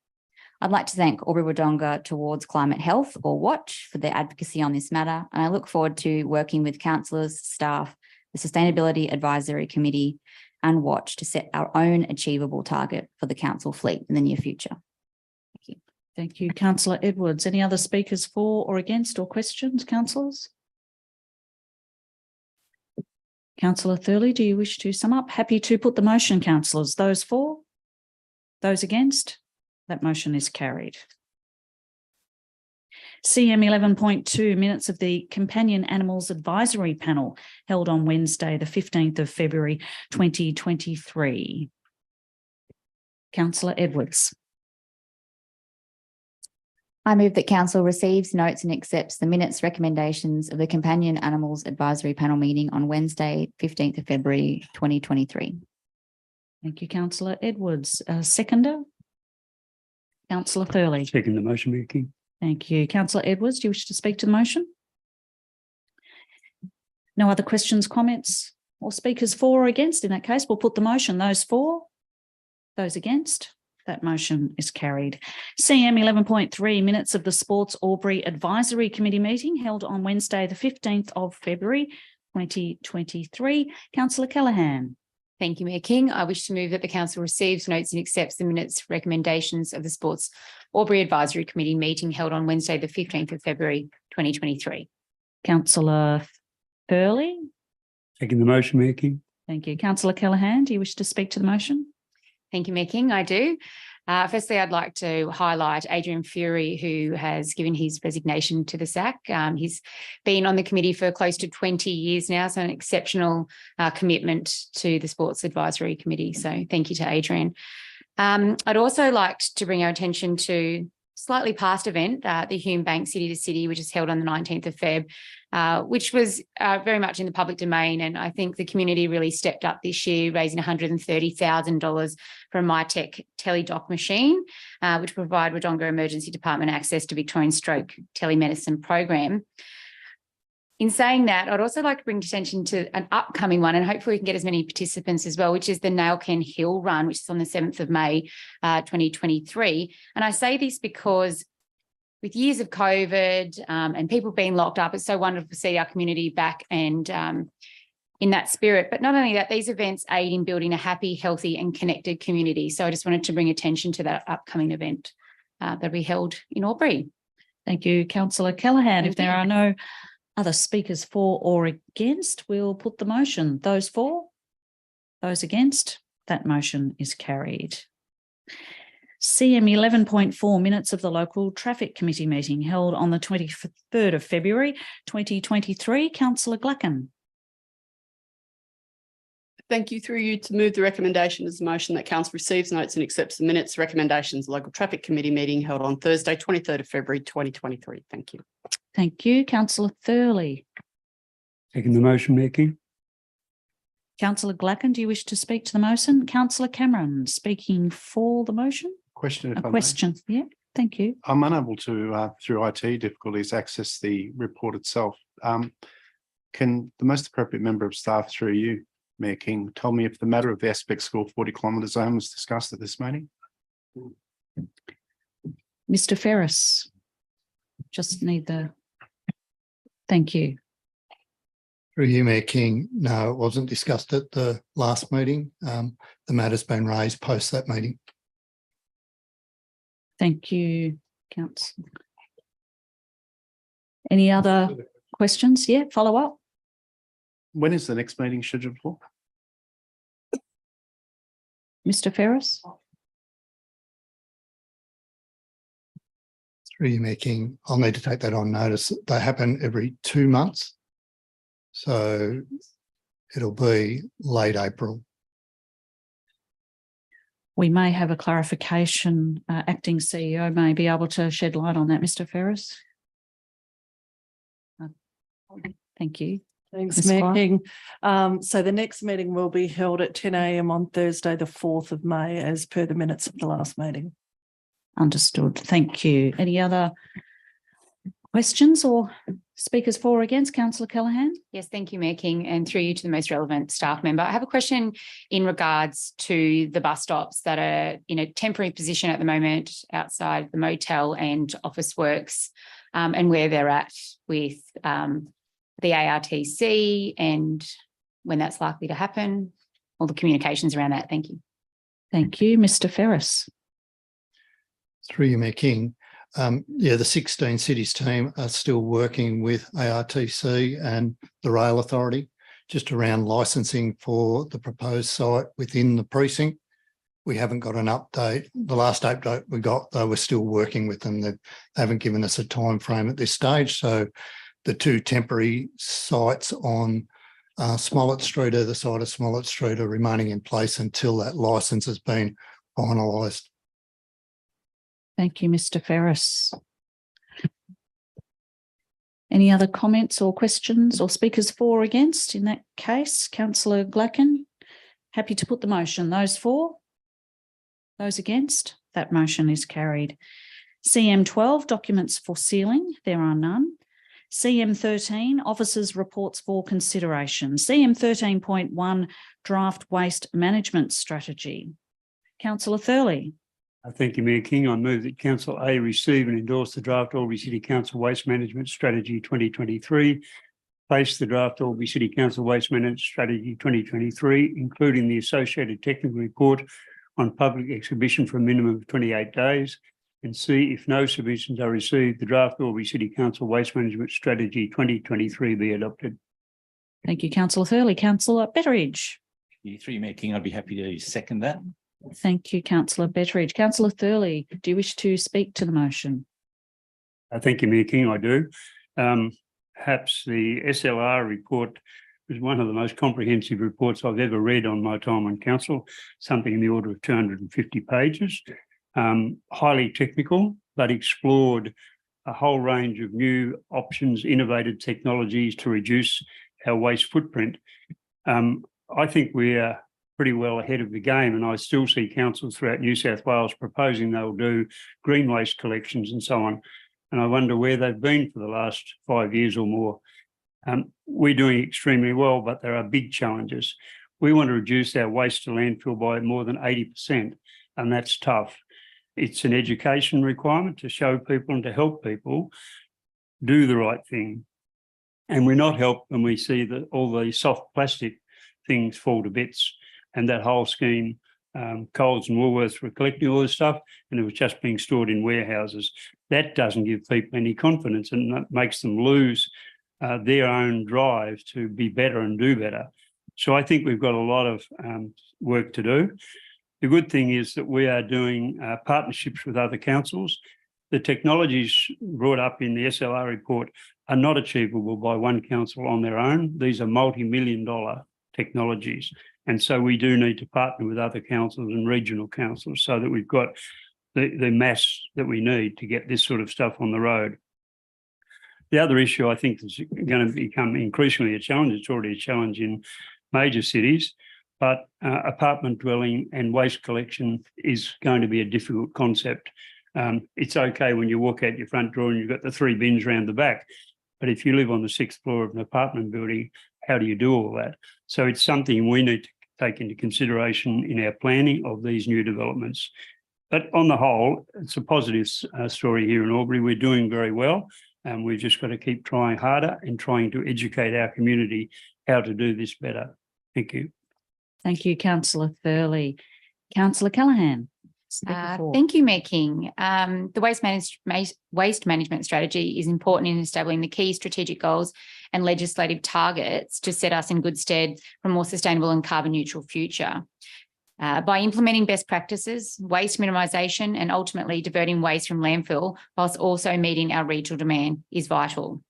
I'd like to thank Albury-Wodonga Towards Climate Health, or WATCH, for their advocacy on this matter, and I look forward to working with councillors, staff, the Sustainability Advisory Committee and WATCH to set our own achievable target for the council fleet in the near future. Thank you. Thank you, Councillor Edwards. Any other speakers for or against or questions, councillors? Councillor Thurley, do you wish to sum up? Happy to put the motion, councillors. Those for? Those against? That motion is carried. CM 11.2, minutes of the Companion Animals Advisory Panel held on Wednesday, the 15th of February, 2023. Councillor Edwards. I move that council receives, notes and accepts the minutes recommendations of the Companion Animals Advisory Panel meeting on Wednesday, 15th of February, 2023. Thank you, Councillor Edwards. Seconder? Councillor Thurley. Second the motion, Mayor King. Thank you. Councillor Edwards, do you wish to speak to the motion? No other questions, comments, or speakers for or against? In that case, we'll put the motion. Those for? Those against? That motion is carried. CM 11.3 minutes of the Sports Albury Advisory Committee meeting held on Wednesday, the 15th of February, 2023. Councillor Callaghan. Thank you, Mayor King. I wish to move that the council receives, notes and accepts the minutes recommendations of the Sports Albury Advisory Committee meeting held on Wednesday, the 15th of February, 2023. Councillor Thurley. Second the motion, Mayor King. Thank you. Councillor Callaghan, do you wish to speak to the motion? Thank you, Mayor King. I do. Firstly, I'd like to highlight Adrian Fury, who has given his resignation to the SAC. He's been on the committee for close to 20 years now, so an exceptional commitment to the Sports Advisory Committee. So thank you to Adrian. I'd also like to bring our attention to slightly past event, the Hume Bank City to City, which is held on the 19th of Feb, which was very much in the public domain. And I think the community really stepped up this year, raising $130,000 for a MyTech teledoc machine, which will provide Wodonga Emergency Department access to Victorian Stroke Telemedicine Program. In saying that, I'd also like to bring attention to an upcoming one, and hopefully we can get as many participants as well, which is the Nailken Hill Run, which is on the 7th of May, 2023. And I say this because with years of COVID and people being locked up, it's so wonderful to see our community back and in that spirit. But not only that, these events aid in building a happy, healthy and connected community. So I just wanted to bring attention to that upcoming event that'll be held in Albury. Thank you, Councillor Callaghan. Thank If there you. are no other speakers for or against, we'll put the motion. Those for, those against, that motion is carried. CM 11.4 minutes of the Local Traffic Committee meeting held on the 23rd of February, 2023. Councillor Glacken. Thank you. Through you to move the recommendation as a motion that council receives, notes and accepts the minutes recommendations of the Local Traffic Committee meeting held on Thursday, 23rd of February, 2023. Thank you. Thank you. Councillor Thurley. Second the motion, Mayor King. Councillor Glacken, do you wish to speak to the motion? Councillor Cameron speaking for the motion? Question. if I A may. question. Yeah, thank you. I'm unable to, through IT difficulties, access the report itself. Can the most appropriate member of staff, through you, Mayor King, tell me if the matter of the Aspect School 40 kilometre zone was discussed at this meeting? Mr. Ferris. Just need the, thank you. Through you, Mayor King, no, it wasn't discussed at the last meeting. The matter's been raised post that meeting. Thank you, Councillor. Any other questions? Yeah, follow up? When is the next meeting scheduled for? Mr. Ferris? Through you, Mayor King, I'll need to take that on notice. They happen every 2 months. So it'll be late April. We may have a clarification. Acting CEO may be able to shed light on that, Mr. Ferris. Thank you. Thanks, Ms. Mayor Clark. King. So the next meeting will be held at 10 a.m. on Thursday, the 4th of May, as per the minutes of the last meeting. Understood. Thank you. Any other questions or speakers for or against? Councillor Callaghan? Yes, thank you, Mayor King, and through you to the most relevant staff member. I have a question in regards to the bus stops that are in a temporary position at the moment outside the motel and office works, and where they're at with the ARTC and when that's likely to happen, all the communications around that. Thank you. Thank you. Mr. Ferris? Through you, Mayor King, the 16 cities team are still working with ARTC and the Rail Authority just around licensing for the proposed site within the precinct. We haven't got an update. The last update we got, they were still working with them. They haven't given us a time frame at this stage. So the two temporary sites on Smollett Street, either side of Smollett Street, are remaining in place until that licence has been finalised. Thank you, Mr. Ferris. Any other comments or questions or speakers for or against? In that case, Councillor Glacken, happy to put the motion. Those for? Those against? That motion is carried. CM 12, documents for sealing. There are none. CM 13, officers' reports for consideration. CM 13.1, draft waste management strategy. Councillor Thurley. Thank you, Mayor King. I move that Council A receive and endorse the draft Albury City Council Waste Management Strategy 2023. Place the draft Albury City Council Waste Management Strategy 2023, including the associated technical report on public exhibition for a minimum of 28 days. And C, if no submissions are received, the draft Albury City Council Waste Management Strategy 2023 be adopted. Thank you, Councillor Thurley. Councillor Betteridge. Through you, Mayor King, I'd be happy to second that. Thank you, Councillor Betteridge. Councillor Thurley, do you wish to speak to the motion? Thank you, Mayor King. I do. Perhaps the SLR report was one of the most comprehensive reports I've ever read on my time on council, something in the order of 250 pages. Highly technical, but explored a whole range of new options, innovative technologies to reduce our waste footprint. I think we are pretty well ahead of the game, and I still see councils throughout New South Wales proposing they'll do green waste collections and so on. And I wonder where they've been for the last 5 years or more. We're doing extremely well, but there are big challenges. We want to reduce our waste to landfill by more than 80%, and that's tough. It's an education requirement to show people and to help people do the right thing. And we're not helped when we see that all the soft plastic things fall to bits, and that whole scheme, Coles and Woolworths were collecting all this stuff and it was just being stored in warehouses. That doesn't give people any confidence, and that makes them lose their own drive to be better and do better. So I think we've got a lot of work to do. The good thing is that we are doing partnerships with other councils. The technologies brought up in the SLR report are not achievable by one council on their own. These are multi-million-dollar technologies. And so we do need to partner with other councils and regional councils so that we've got the mass that we need to get this sort of stuff on the road. The other issue I think is going to become increasingly a challenge. It's already a challenge in major cities, but apartment dwelling and waste collection is going to be a difficult concept. It's okay when you walk out your front door and you've got the 3 bins around the back, but if you live on the 6th floor of an apartment building, how do you do all that? So it's something we need to take into consideration in our planning of these new developments. But on the whole, it's a positive story here in Albury. We're doing very well, and we've just got to keep trying harder and trying to educate our community how to do this better. Thank you. Thank you, Councillor Thurley. Councillor Callaghan. Thank you, Mayor King. The waste management strategy is important in establishing the key strategic goals and legislative targets to set us in good stead for a more sustainable and carbon neutral future. By implementing best practices, waste minimisation, and ultimately diverting waste from landfill, whilst also meeting our regional demand, is vital.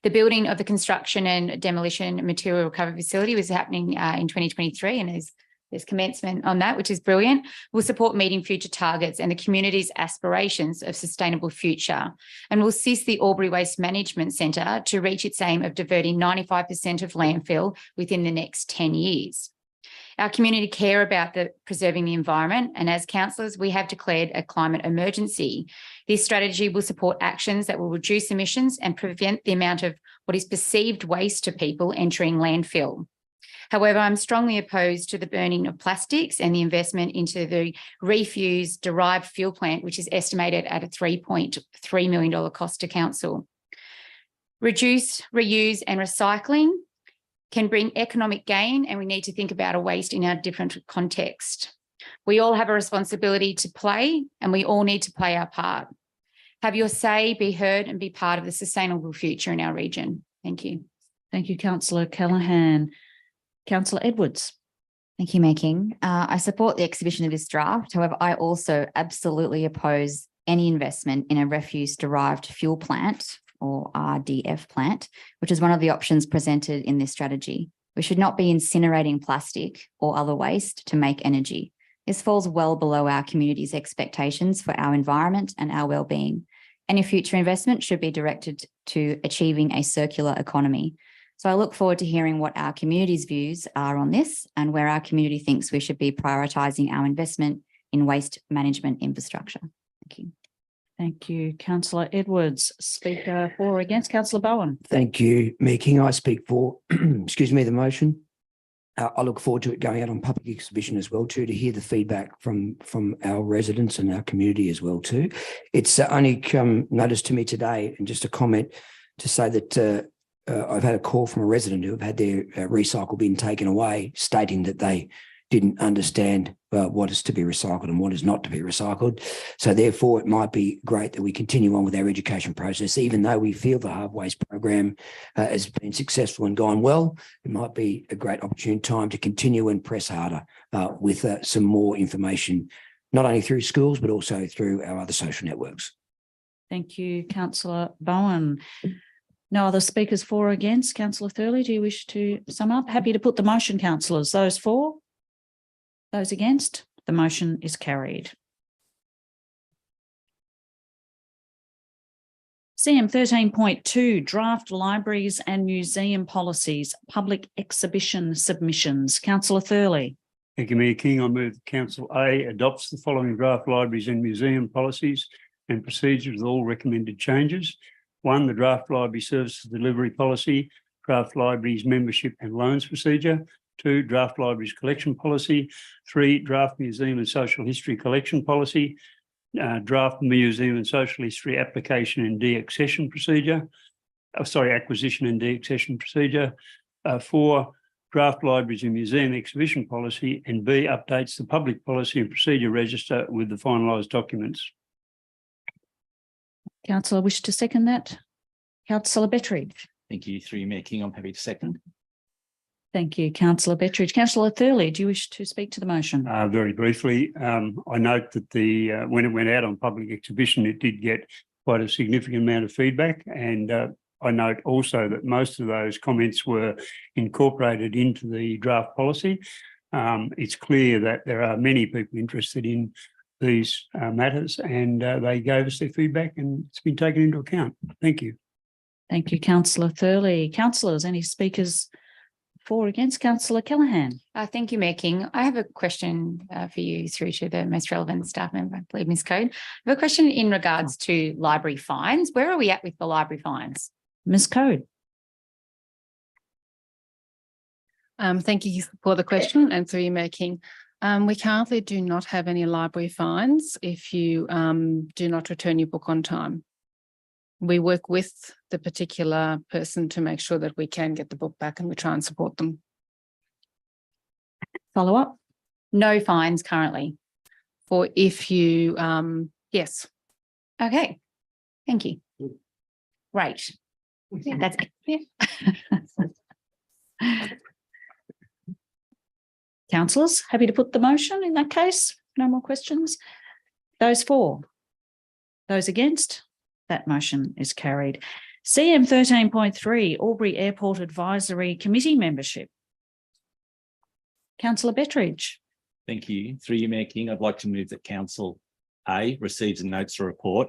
The building of the construction and demolition material recovery facility was happening in 2023, and there's commencement on that, which is brilliant. Will support meeting future targets and the community's aspirations of sustainable future, and will assist the Albury Waste Management Centre to reach its aim of diverting 95% of landfill within the next 10 years. Our community care about preserving the environment, and as councillors, we have declared a climate emergency. This strategy will support actions that will reduce emissions and prevent the amount of what is perceived waste to people entering landfill. However, I'm strongly opposed to the burning of plastics and the investment into the refuse derived fuel plant, which is estimated at a $3.3 million cost to council. Reduce, reuse and recycling can bring economic gain, and we need to think about a waste in our different context. We all have a responsibility to play, and we all need to play our part. Have your say, be heard and be part of the sustainable future in our region. Thank you. Thank you, Councillor Callaghan. Councillor Edwards. Thank you, Mayor King. I support the exhibition of this draft. However, I also absolutely oppose any investment in a refuse-derived fuel plant, or RDF plant, which is one of the options presented in this strategy. We should not be incinerating plastic or other waste to make energy. This falls well below our community's expectations for our environment and our well-being. Any future investment should be directed to achieving a circular economy. So I look forward to hearing what our community's views are on this and where our community thinks we should be prioritising our investment in waste management infrastructure. Thank you. Thank you, Councillor Edwards. Speaker for or against, Councillor Bowen. Thank you, Mayor King. I speak for, excuse me, the motion. I look forward to it going out on public exhibition as well too, to hear the feedback from our residents and our community as well too. It's only come notice to me today, and just a comment to say that I've had a call from a resident who have had their recycle bin taken away, stating that they didn't understand what is to be recycled and what is not to be recycled. So therefore, it might be great that we continue on with our education process, even though we feel the Hard Waste program has been successful and gone well. It might be a great opportune time to continue and press harder with some more information, not only through schools, but also through our other social networks. Thank you, Councillor Bowen. No other speakers for or against. Councillor Thurley, do you wish to sum up? Happy to put the motion, councillors. Those for? Those against? The motion is carried. CM 13.2, draft libraries and museum policies, public exhibition submissions. Councillor Thurley. Thank you, Mayor King. I move that Council A adopts the following draft libraries and museum policies and procedures with all recommended changes. 1, the draft library services delivery policy, draft libraries membership and loans procedure. 2, draft libraries collection policy. 3, draft museum and social history collection policy. Draft museum and social history application and de-accession procedure. Acquisition and de-accession procedure. 4, draft libraries and museum exhibition policy. And B, updates the public policy and procedure register with the finalised documents. Councillor, wish to second that? Councillor Bettridge. Thank you. Through you, Mayor King, I'm happy to second. Thank you, Councillor Bettridge. Councillor Thurley, do you wish to speak to the motion? Very briefly, I note that when it went out on public exhibition, it did get quite a significant amount of feedback. And I note also that most of those comments were incorporated into the draft policy. It's clear that there are many people interested in these matters, and they gave us their feedback, and it's been taken into account. Thank you. Thank you, Councillor Thurley. Councillors, any speakers for or against? Councillor Callaghan. Thank you, Mayor King. I have a question for you through to the most relevant staff member, I believe, Ms. Code. I have a question in regards to library fines. Where are we at with the library fines? Ms. Code. Thank you for the question, and through you, Mayor King. We currently do not have any library fines if you do not return your book on time. We work with the particular person to make sure that we can get the book back, and we try and support them. Follow up? No fines currently. For if you, yes. Okay. Thank you. Great. That's it. Yeah. Councillors, happy to put the motion in that case? No more questions? Those for? Those against? That motion is carried. CM 13.3, Albury Airport Advisory Committee membership. Councillor Bettridge. Thank you. Through you, Mayor King, I'd like to move that Council A receives and notes a report,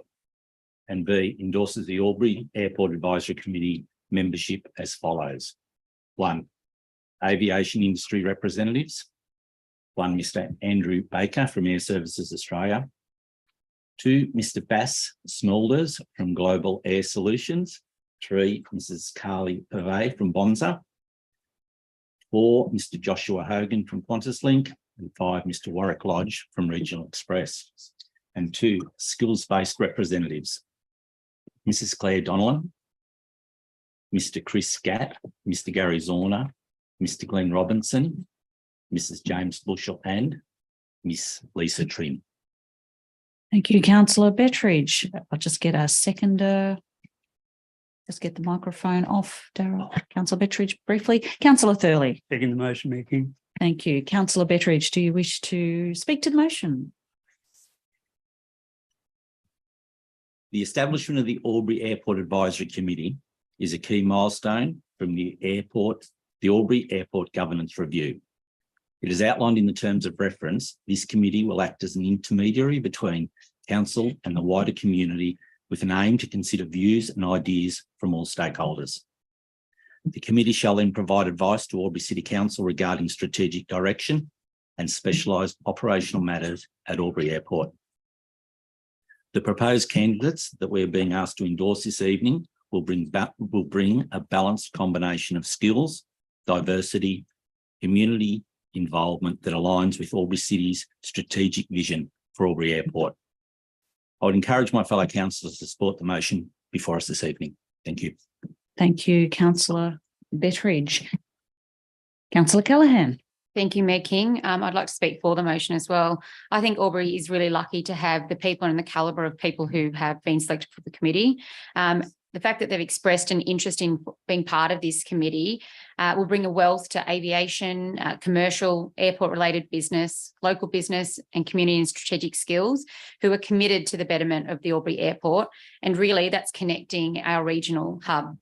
and B endorses the Albury Airport Advisory Committee membership as follows. 1, aviation industry representatives. 1, Mr. Andrew Baker from Air Services Australia. 2, Mr. Bass Smulders from Global Air Solutions. 3, Mrs. Carly Pavey from Bonza. 4, Mr. Joshua Hogan from QantasLink. And 5, Mr. Warwick Lodge from Regional Express. And 2, skills-based representatives. Mrs. Claire Donnellan, Mr. Chris Gatt, Mr. Gary Zorner, Mr. Glenn Robinson, Mrs. James Bushell, and Miss Lisa Trim. Thank you, Councillor Bettridge. I'll just get a seconder. Just get the microphone off, Darryl. Councillor Bettridge, briefly. Councillor Thurley. Second the motion, Mayor King. Thank you. Councillor Bettridge, do you wish to speak to the motion? The establishment of the Albury Airport Advisory Committee is a key milestone from the Albury Airport Governance Review. It is outlined in the terms of reference. This committee will act as an intermediary between Council and the wider community with an aim to consider views and ideas from all stakeholders. The committee shall then provide advice to Albury City Council regarding strategic direction and specialised operational matters at Albury Airport. The proposed candidates that we are being asked to endorse this evening will bring a balanced combination of skills, diversity, community involvement that aligns with Albury City's strategic vision for Albury Airport. I would encourage my fellow councillors to support the motion before us this evening. Thank you. Thank you, councillor Betteridge. Councillor Callaghan. Thank you, Mayor King. I'd like to speak for the motion as well. I think Albury is really lucky to have the people and the calibre of people who have been selected for the committee. The fact that they've expressed an interest in being part of this committee will bring a wealth to aviation, commercial, airport-related business, local business and community and strategic skills who are committed to the betterment of the Albury Airport. And really that's connecting our regional hub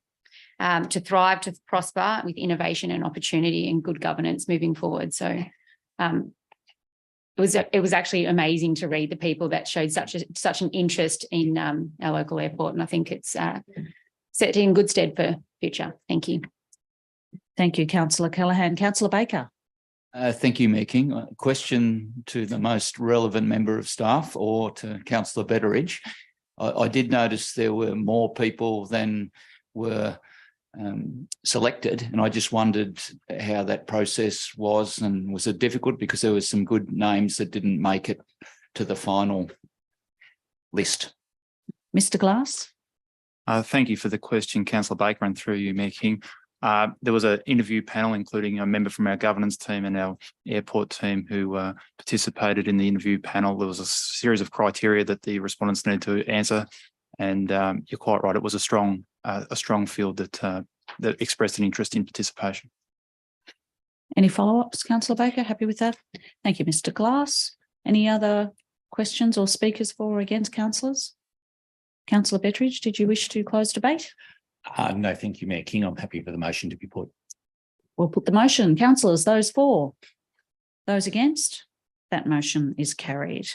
to thrive, to prosper with innovation and opportunity and good governance moving forward. So it was actually amazing to read the people that showed such an interest in our local airport, and I think it's set in good stead for future. Thank you. Thank you, councillor Callaghan. Councillor Baker. Thank you, Mayor King. A question to the most relevant member of staff or to Councillor Betteridge. I did notice there were more people than were selected, and I just wondered how that process was, and was it difficult because there were some good names that didn't make it to the final list? Mr. Glass. Thank you for the question, Councillor Baker, and through you, Mayor King. There was an interview panel, including a member from our governance team and our airport team who participated in the interview panel. There was a series of criteria that the respondents needed to answer, and you're quite right, it was a strong field that expressed an interest in participation. Any follow-ups, councillor Baker? Happy with that? Thank you, Mr. Glass. Any other questions or speakers for or against councillors? Councillor Betteridge, did you wish to close debate? No, thank you, Mayor King. I'm happy for the motion to be put. We'll put the motion. Councillors, those for, those against, that motion is carried.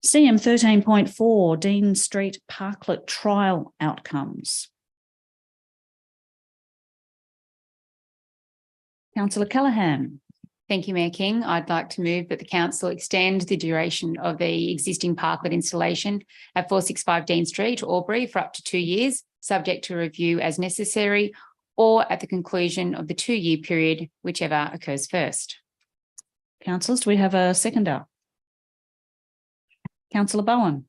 CM 13.4, Dean Street Parklet trial outcomes. Councillor Callaghan. Thank you, Mayor King. I'd like to move that the council extend the duration of the existing parklet installation at 465 Dean Street, Albury, for up to 2 years, subject to review as necessary, or at the conclusion of the 2-year period, whichever occurs first. Councillors, do we have a seconder? Councillor Bowen.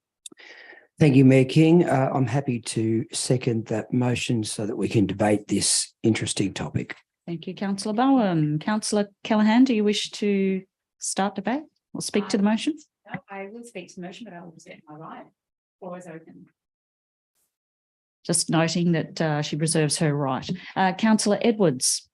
Thank you, Mayor King. I'm happy to second that motion so that we can debate this interesting topic. Thank you, councillor Bowen. Councillor Callaghan, do you wish to start debate or speak to the motion? No, I will speak to the motion, but I will reserve my right. Floor is open. Just noting that she reserves her right. Councillor Edwards.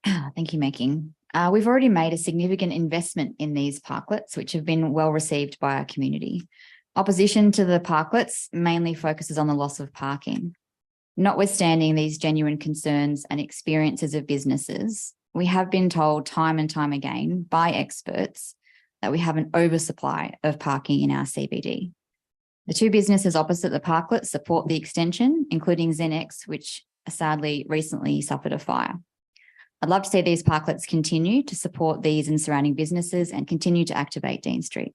Thank you, Mayor King. We've already made a significant investment in these parklets, which have been well received by our community. Opposition to the parklets mainly focuses on the loss of parking. Notwithstanding these genuine concerns and experiences of businesses, we have been told time and time again by experts that we have an oversupply of parking in our CBD. The two businesses opposite the parklet support the extension, including Xenex, which sadly recently suffered a fire. I'd love to see these parklets continue to support these and surrounding businesses and continue to activate Dean Street.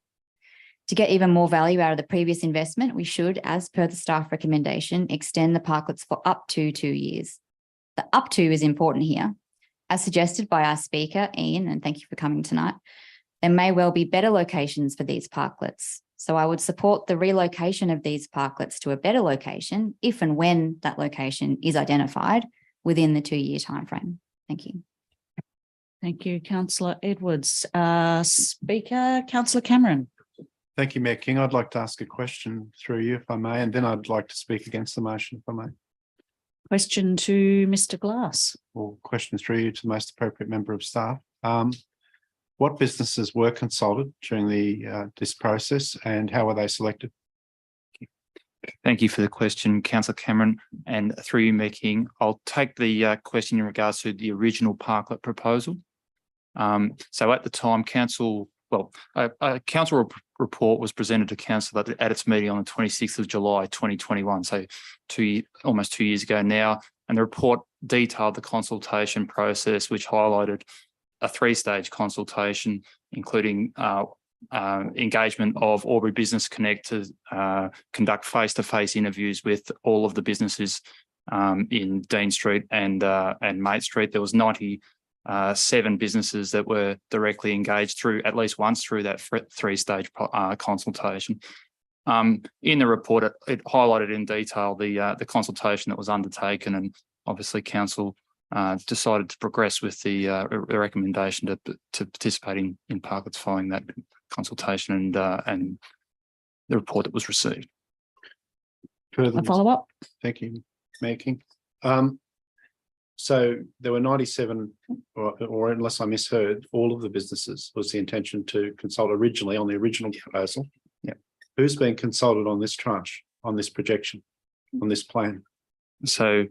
To get even more value out of the previous investment, we should, as per the staff recommendation, extend the parklets for up to 2 years. The up to is important here. As suggested by our speaker, Ian, and thank you for coming tonight, there may well be better locations for these parklets. So I would support the relocation of these parklets to a better location if and when that location is identified within the 2-year timeframe. Thank you. Thank you, councillor Edwards. Speaker, councillor Cameron. Thank you, Mayor King. I'd like to ask a question through you, if I may, and then I'd like to speak against the motion, if I may. Question to Mr. Glass. Or question through you to the most appropriate member of staff. What businesses were consulted during this process, and how were they selected? Thank you for the question, Councillor Cameron, and through you, Mayor King. I'll take the question in regards to the original parklet proposal. So at the time, a council report was presented to council at its meeting on the 26th of July 2021, so almost 2 years ago now, and the report detailed the consultation process, which highlighted a 3-stage consultation, including engagement of Albury Business Connect to conduct face-to-face interviews with all of the businesses in Dean Street and Mate Street. There was 97 businesses that were directly engaged through at least once through that three-stage consultation. In the report, it highlighted in detail the consultation that was undertaken, and obviously council decided to progress with the recommendation to participate in parklets following that consultation and the report that was received. Further, A follow-up? thank you, Mayor King. So there were 97, or unless I misheard, all of the businesses was the intention to consult originally on the original proposal. Yeah. Who's been consulted on this tranche, on this projection, on this plan? So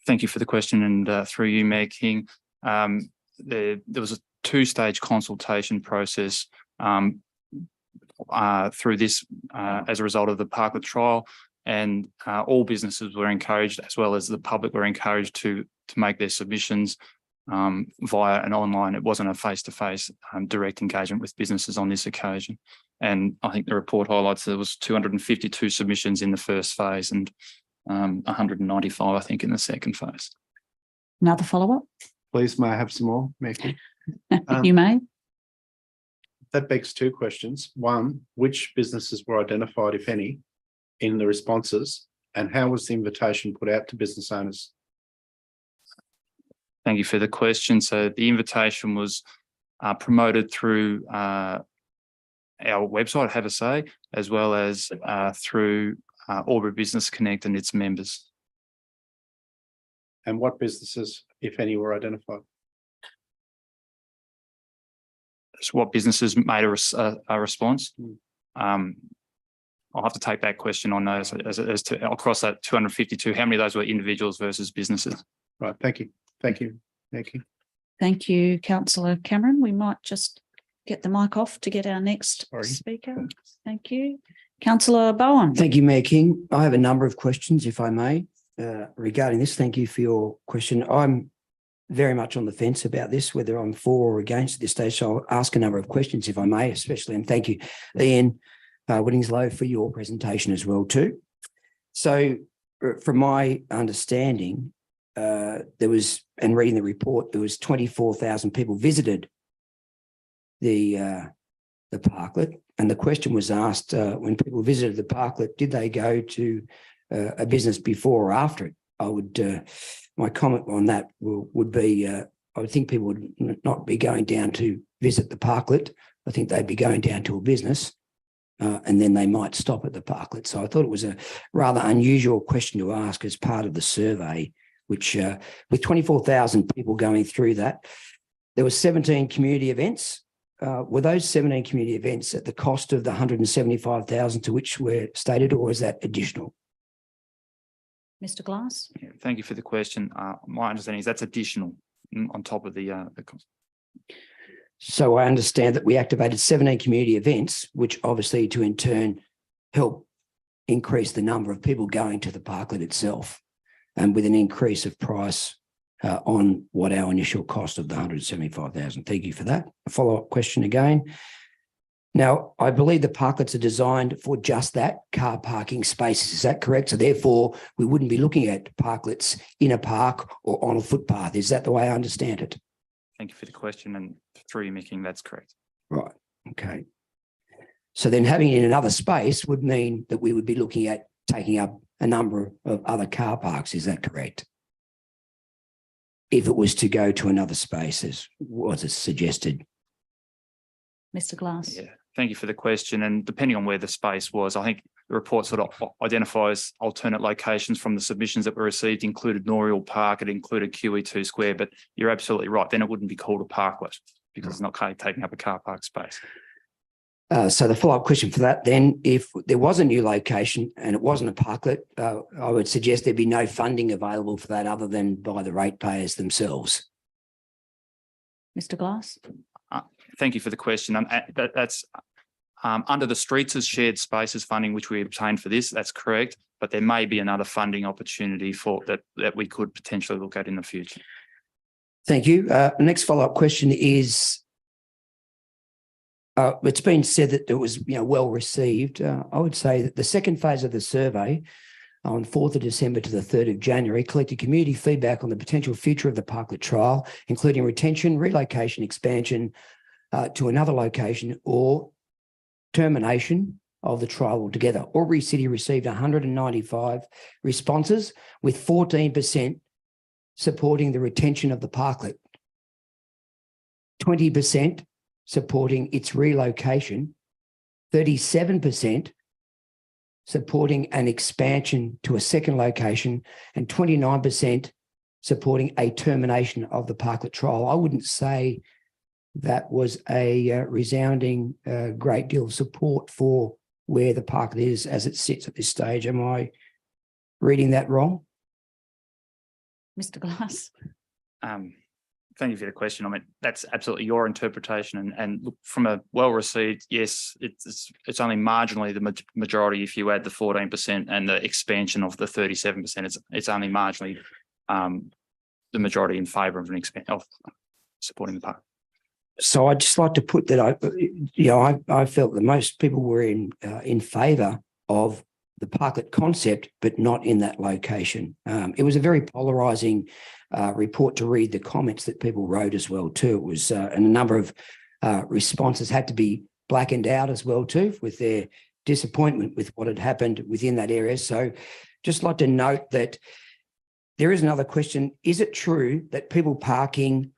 thank you for the question, and through you, Mayor King. There was a two-stage consultation process through this as a result of the parklet trial, and all businesses were encouraged, as well as the public were encouraged to make their submissions via an online. It wasn't a face-to-face direct engagement with businesses on this occasion. And I think the report highlights there was 252 submissions in the first phase and 195, I think, in the second phase. Another follow-up? Please, may I have some more, Mayor King? You may. That begs two questions. One, which businesses were identified, if any, in the responses, and how was the invitation put out to business owners? Thank you for the question. So the invitation was promoted through our website, Have a Say, as well as through Albury Business Connect and its members. And what businesses, if any, were identified? So what businesses made a response? I'll have to take that question on notice as to across that 252. How many of those were individuals versus businesses? Right. Thank you. Thank you. Thank you. Thank you, Councillor Cameron. We might just get the mic off to get our next Sorry. speaker. Thank you. Councillor Bowen. Thank you, Mayor King. I have a number of questions, if I may, regarding this. Thank you for your question. I'm very much on the fence about this, whether I'm for or against at this stage. So I'll ask a number of questions, if I may, especially, and thank you, Ian Whittingslow, for your presentation as well too. So from my understanding, there was, and reading the report, there was 24,000 people visited the parklet, and the question was asked, when people visited the parklet, did they go to a business before or after it? I would, my comment on that would be, I would think people would not be going down to visit the parklet. I think they'd be going down to a business, and then they might stop at the parklet. So I thought it was a rather unusual question to ask as part of the survey, which with 24,000 people going through that, there were 17 community events. Were those 17 community events at the cost of the 175,000 to which were stated, or is that additional? Mr. Glass. Yeah, thank you for the question. My understanding is that's additional on top of the cost. So I understand that we activated 17 community events, which obviously to in turn help increase the number of people going to the parklet itself, and with an increase of price on what our initial cost of the 175,000. Thank you for that. A follow-up question again. Now, I believe the parklets are designed for just that, car parking spaces. Is that correct? So therefore, we wouldn't be looking at parklets in a park or on a footpath. Is that the way I understand it? Thank you for the question, and through you, Mick, that's correct. Right. Okay. So then having it in another space would mean that we would be looking at taking up a number of other car parks. Is that correct? If it was to go to another space, as was it suggested? Mr. Glass. Yeah, thank you for the question. And depending on where the space was, I think the report sort of identifies alternate locations from the submissions that were received, included Noriel Park, it included QE2 Square, but you're absolutely right. Then it wouldn't be called a parklet because it's not taking up a car park space. So the follow-up question for that then, if there was a new location and it wasn't a parklet, I would suggest there'd be no funding available for that other than by the ratepayers themselves. Mr. Glass. Thank you for the question. That's under the Streets as Shared Spaces funding, which we obtained for this, that's correct, but there may be another funding opportunity for that we could potentially look at in the future. Thank you. The next follow-up question is, it's been said that it was well received. I would say that the second phase of the survey on 4th of December to the 3rd of January, collected community feedback on the potential future of the Parklet trial, including retention, relocation, expansion to another location, or termination of the trial altogether. Albury City received 195 responses, with 14% supporting the retention of the Parklet, 20% supporting its relocation, 37% supporting an expansion to a second location, and 29% supporting a termination of the Parklet trial. I wouldn't say that was a resounding great deal of support for where the Parklet is as it sits at this stage. Am I reading that wrong? Mr. Glass. Thank you for the question. I mean, that's absolutely your interpretation, and look, from a well-received, yes, it's only marginally the majority if you add the 14% and the expansion of the 37%. It's only marginally the majority in favour of of supporting the park. So I'd just like to put that I felt that most people were in favour of the Parklet concept, but not in that location. It was a very polarising report to read, the comments that people wrote as well too. It was and a number of responses had to be blackened out as well too, with their disappointment with what had happened within that area. So just like to note that there is another question. Is it true that people parking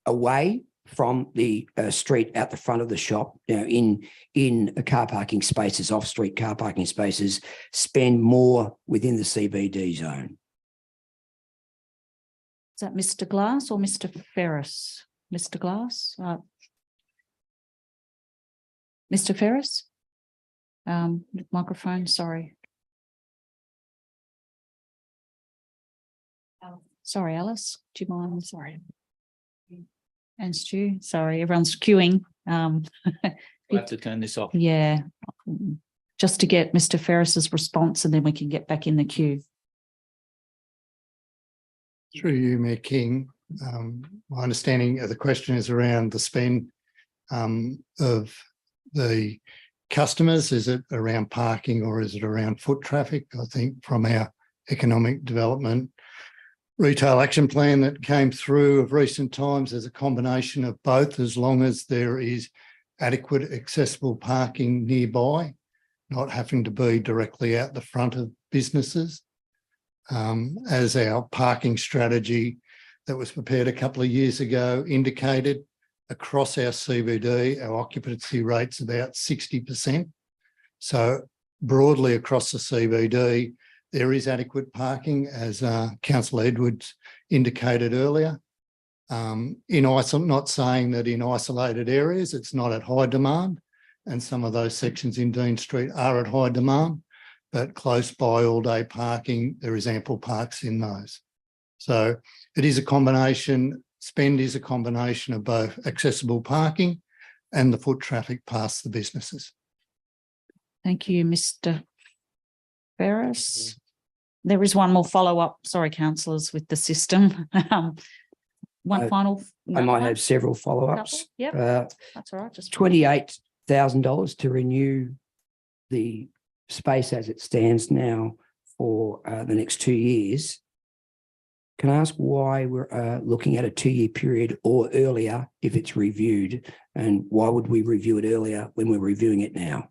away from the street out the front of the shop, in car parking spaces, off-street car parking spaces, spend more within the CBD zone? Is that Mr. Glass or Mr. Ferris? Mr. Glass? Mr. Ferris? Microphone, sorry. Sorry, Alice, do you mind? Sorry. And Stu, sorry, everyone's queuing. We'll have to turn this off. Yeah, just to get Mr. Ferris's response, and then we can get back in the queue. Through you, Mayor King, my understanding of the question is around the spend of the customers. Is it around parking or is it around foot traffic? I think from our economic development retail action plan that came through of recent times, there's a combination of both, as long as there is adequate accessible parking nearby, not having to be directly out the front of businesses. As our parking strategy that was prepared a couple of years ago indicated, across our CBD, our occupancy rate's about 60%. So broadly across the CBD, there is adequate parking, as Councillor Edwards indicated earlier. Not saying that in isolated areas it's not at high demand, and some of those sections in Dean Street are at high demand, but close by all day parking, there is ample parks in those. So it is a combination, spend is a combination of both accessible parking and the foot traffic past the businesses. Thank you, Mr. Ferris. There is one more follow-up, sorry, councillors, with the system. One final. I might have several follow-ups. Yep, that's all right. Just $28,000 to renew the space as it stands now for the next 2 years. Can I ask why we're looking at a 2-year period or earlier if it's reviewed, and why would we review it earlier when we're reviewing it now?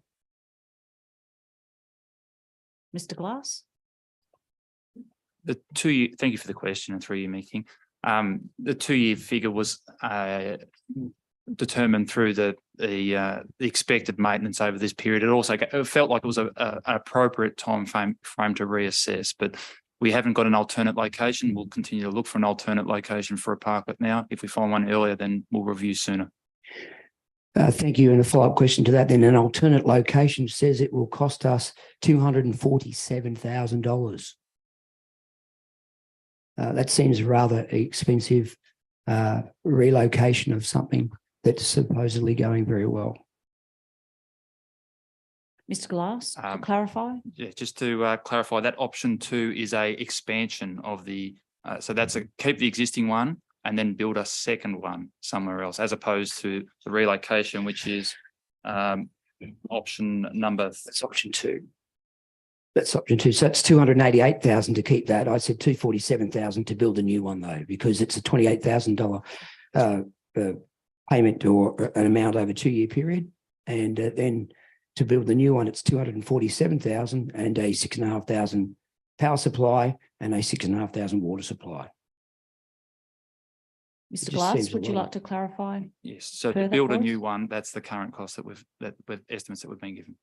Mr. Glass. The 2 year, thank you for the question, and through you, Meeking. The 2-year figure was determined through the expected maintenance over this period. It also felt like it was an appropriate time frame to reassess, but we haven't got an alternate location. We'll continue to look for an alternate location for a parklet now. If we find one earlier, then we'll review sooner. Thank you. And a follow-up question to that, then, an alternate location says it will cost us $247,000. That seems rather expensive relocation of something that's supposedly going very well. Mr. Glass, to clarify? Yeah, just to clarify, that option 2 is a expansion of the, so that's a keep the existing one and then build a second one somewhere else, as opposed to the relocation, which is option number. That's option 2. That's option two. So it's 288,000 to keep that. I said 247,000 to build a new one though, because it's a $28,000 payment or an amount over a 2-year period. And then to build the new one, it's 247,000 and a 6,500 power supply and a 6,500 water supply. Mr. just Glass, seems a would you lot. like to clarify? Yes, so Further to build a thoughts? new one, that's the current cost that with estimates that we've been given.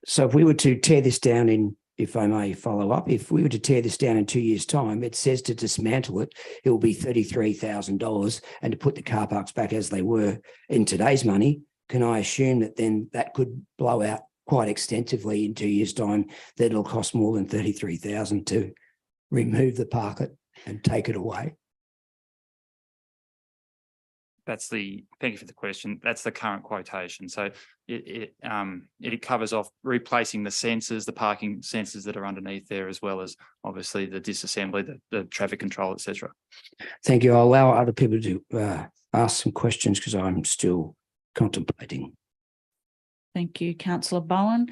So if we were to tear this down in, if I may follow up, if we were to tear this down in 2 years' time, it says to dismantle it, it will be $33,000, and to put the car parks back as they were in today's money, can I assume that then that could blow out quite extensively in 2 years' time, that it'll cost more than $33,000 to remove the parket and take it away? Thank you for the question. That's the current quotation. So it covers off replacing the sensors, the parking sensors that are underneath there, as well as obviously the disassembly, the traffic control, etc. Thank you. I'll allow other people to ask some questions because I'm still contemplating. Thank you, councillor Bowen.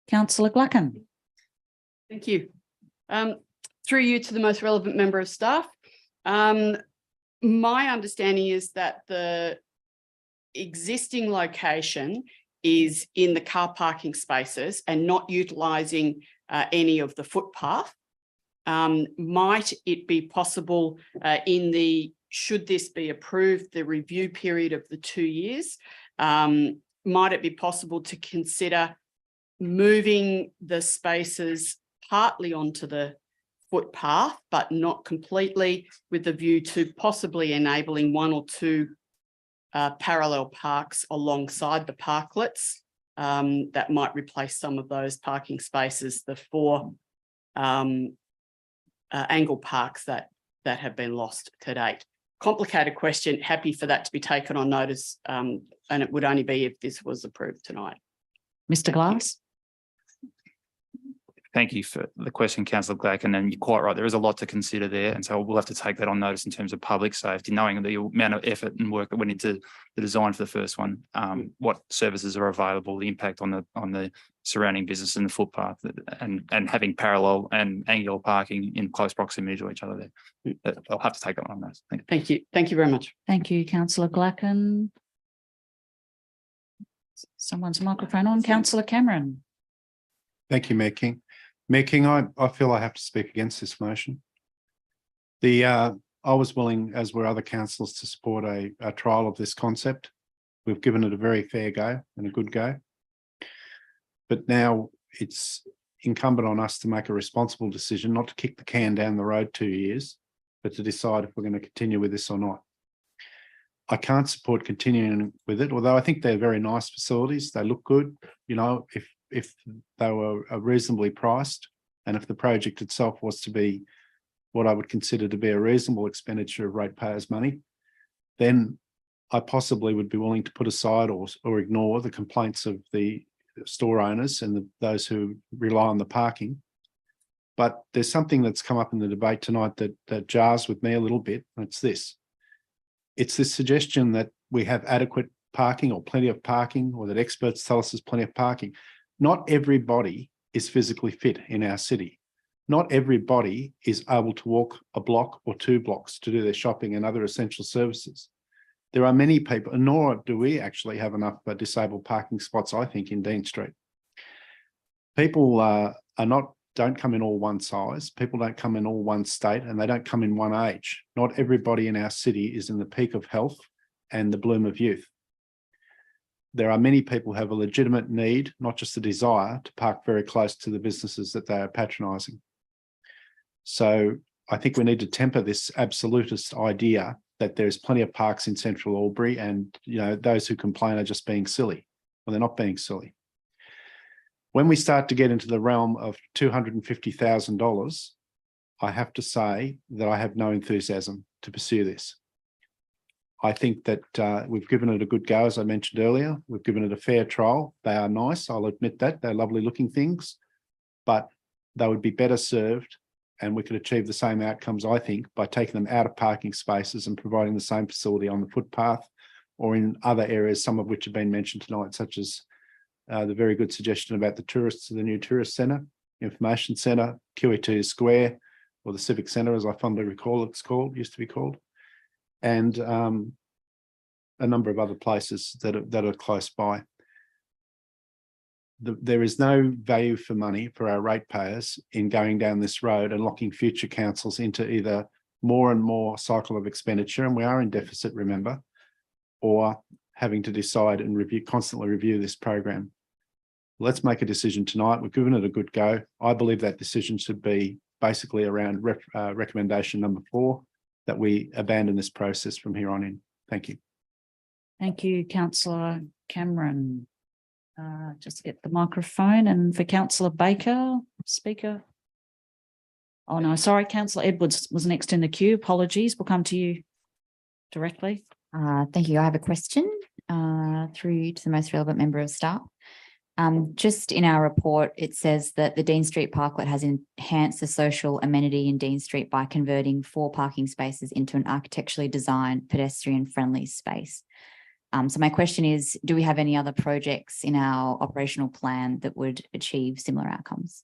Councillor Gluckin. Thank you. Through you to the most relevant member of staff. My understanding is that the existing location is in the car parking spaces and not utilising any of the footpath. Might it be possible should this be approved, the review period of the 2 years, might it be possible to consider moving the spaces partly onto the footpath, but not completely, with the view to possibly enabling 1 or 2 parallel parks alongside the parklets that might replace some of those parking spaces, the 4 angle parks that have been lost to date. Complicated question, happy for that to be taken on notice, and it would only be if this was approved tonight. Mr. Glass. Thank you for the question, councillor Glacken, and you're quite right. There is a lot to consider there, and so we'll have to take that on notice in terms of public safety, knowing the amount of effort and work that went into the design for the first one, what services are available, the impact on the surrounding business and the footpath, and having parallel and angular parking in close proximity to each other there. I'll have to take that one on notice. Thank you. Thank you very much. Thank you, councillor Glacken. Someone's microphone on. Councillor Cameron. Thank you, Mayor King. Mayor King, I feel I have to speak against this motion. I was willing, as were other councillors, to support a trial of this concept. We've given it a very fair go and a good go. But now it's incumbent on us to make a responsible decision, not to kick the can down the road 2 years, but to decide if we're going to continue with this or not. I can't support continuing with it, although I think they're very nice facilities. They look good. You know, if they were reasonably priced, and if the project itself was to be what I would consider to be a reasonable expenditure of ratepayers' money, then I possibly would be willing to put aside or ignore the complaints of the store owners and those who rely on the parking. But there's something that's come up in the debate tonight that jars with me a little bit, and it's this. It's this suggestion that we have adequate parking or plenty of parking, or that experts tell us there's plenty of parking. Not everybody is physically fit in our city. Not everybody is able to walk a block or 2 blocks to do their shopping and other essential services. There are many people, nor do we actually have enough disabled parking spots, I think, in Dean Street. People don't come in all one size. People don't come in all one state, and they don't come in one age. Not everybody in our city is in the peak of health and the bloom of youth. There are many people who have a legitimate need, not just a desire, to park very close to the businesses that they are patronising. So I think we need to temper this absolutist idea that there's plenty of parks in central Albury, and those who complain are just being silly. Well, they're not being silly. When we start to get into the realm of $250,000, I have to say that I have no enthusiasm to pursue this. I think that we've given it a good go, as I mentioned earlier. We've given it a fair trial. They are nice, I'll admit that. They're lovely looking things, but they would be better served, and we could achieve the same outcomes, I think, by taking them out of parking spaces and providing the same facility on the footpath or in other areas, some of which have been mentioned tonight, such as the very good suggestion about the tourists to the new tourist centre, information centre, QE2 Square, or the Civic Centre, as I fondly recall used to be called, and a number of other places that are close by. There is no value for money for our ratepayers in going down this road and locking future councils into either more and more cycle of expenditure, and we are in deficit, remember, or having to decide and constantly review this program. Let's make a decision tonight. We've given it a good go. I believe that decision should be basically around recommendation number 4, that we abandon this process from here on in. Thank you. Thank you, Councillor Cameron. Just get the microphone, and for Councillor Baker, speaker. Oh no, sorry, Councillor Edwards was next in the queue. Apologies, we'll come to you directly. Thank you. I have a question through to the most relevant member of staff. Just in our report, it says that the Dean Street Parklet has enhanced the social amenity in Dean Street by converting 4 parking spaces into an architecturally designed pedestrian-friendly space. So my question is, do we have any other projects in our operational plan that would achieve similar outcomes?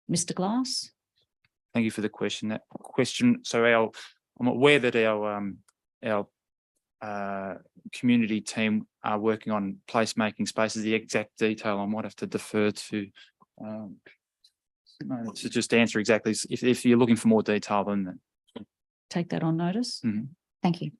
Mr. Glass? Thank you for the question. So I'm aware that our community team are working on placemaking spaces. The exact detail I might have to defer to just answer exactly. If you're looking for more detail than that. Take that on notice. Thank you.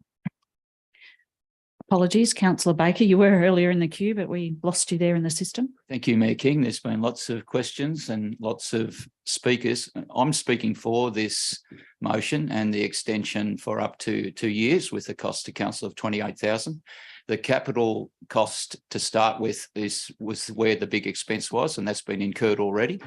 Apologies, Councillor Baker, you were earlier in the queue, but we lost you there in the system. Thank you, Mayor King. There's been lots of questions and lots of speakers. I'm speaking for this motion and the extension for up to 2 years with a cost to council of 28,000. The capital cost to start with was where the big expense was, and that's been incurred already.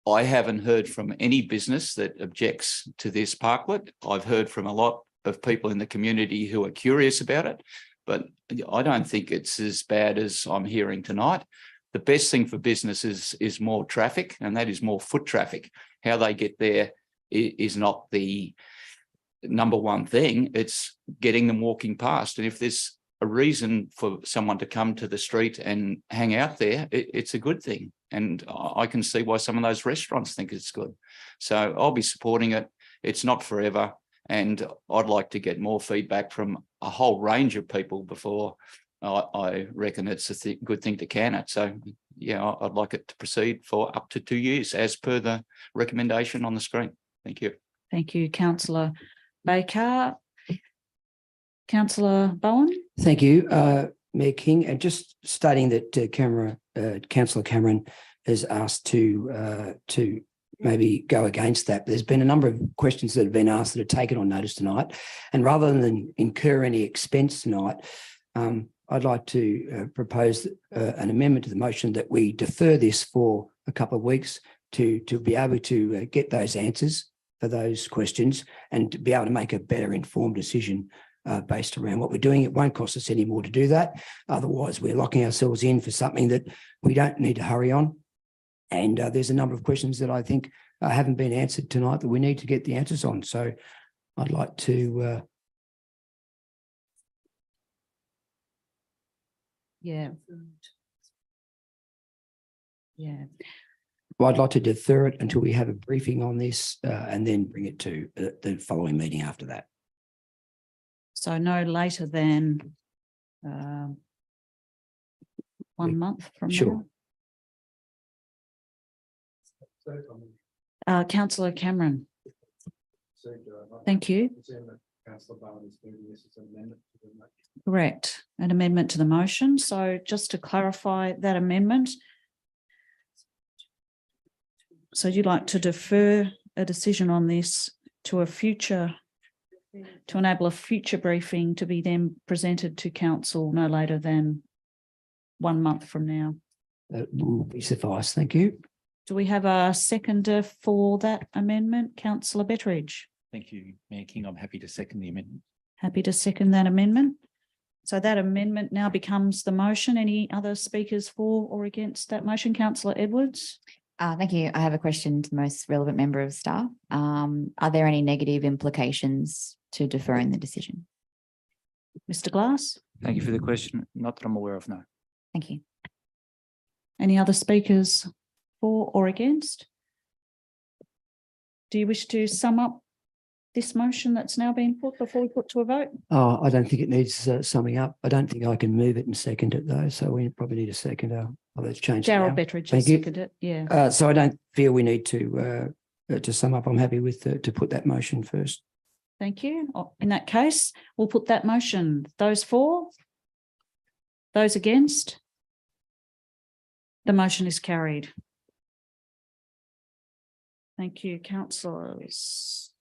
I haven't heard from any business that objects to this parklet. I've heard from a lot of people in the community who are curious about it, but I don't think it's as bad as I'm hearing tonight. The best thing for businesses is more traffic, and that is more foot traffic. How they get there is not the number one thing. It's getting them walking past. And if there's a reason for someone to come to the street and hang out there, it's a good thing. And I can see why some of those restaurants think it's good. So I'll be supporting it. It's not forever. And I'd like to get more feedback from a whole range of people before I reckon it's a good thing to can it. So, yeah, I'd like it to proceed for up to 2 years as per the recommendation on the screen. Thank you. Thank you, Councillor Baker. Councillor Bowen? Thank you, Mayor King. And just stating that Councillor Cameron has asked to maybe go against that. There's been a number of questions that have been asked that are taken on notice tonight. And rather than incur any expense tonight, I'd like to propose an amendment to the motion that we defer this for a couple of weeks to be able to get those answers for those questions and to be able to make a better informed decision based around what we're doing. It won't cost us any more to do that. Otherwise, we're locking ourselves in for something that we don't need to hurry on. And there's a number of questions that I think haven't been answered tonight that we need to get the answers on. So I'd like to... Well, I'd like to defer it until we have a briefing on this and then bring it to the following meeting after that. So no later than 1 month from Sure. now. Councillor Cameron. Thank you. Correct. An amendment to the motion. So just to clarify that amendment. So you'd like to defer a decision on this to a future, to enable a future briefing to be then presented to council no later than 1 month from now. That will be suffice. Thank you. Do we have a seconder for that amendment? Councillor Betteridge. Thank you, Mayor King. I'm happy to second the amendment. Happy to second that amendment. So that amendment now becomes the motion. Any other speakers for or against that motion? Councillor Edwards. Thank you. I have a question to the most relevant member of staff. Are there any negative implications to deferring the decision? Mr. Glass. Thank you for the question. Not that I'm aware of, no. Thank you. Any other speakers for or against? Do you wish to sum up this motion that's now been put before we put to a vote? Oh, I don't think it needs summing up. I don't think I can move it and second it though. So we probably need a second. Let's change. it Darryl now. Bettridge Thank has you. seconded it, yeah. So I don't feel we need to sum up. I'm happy with to put that motion first. Thank you. In that case, we'll put that motion. Those for? Those against? The motion is carried. Thank you, councillors.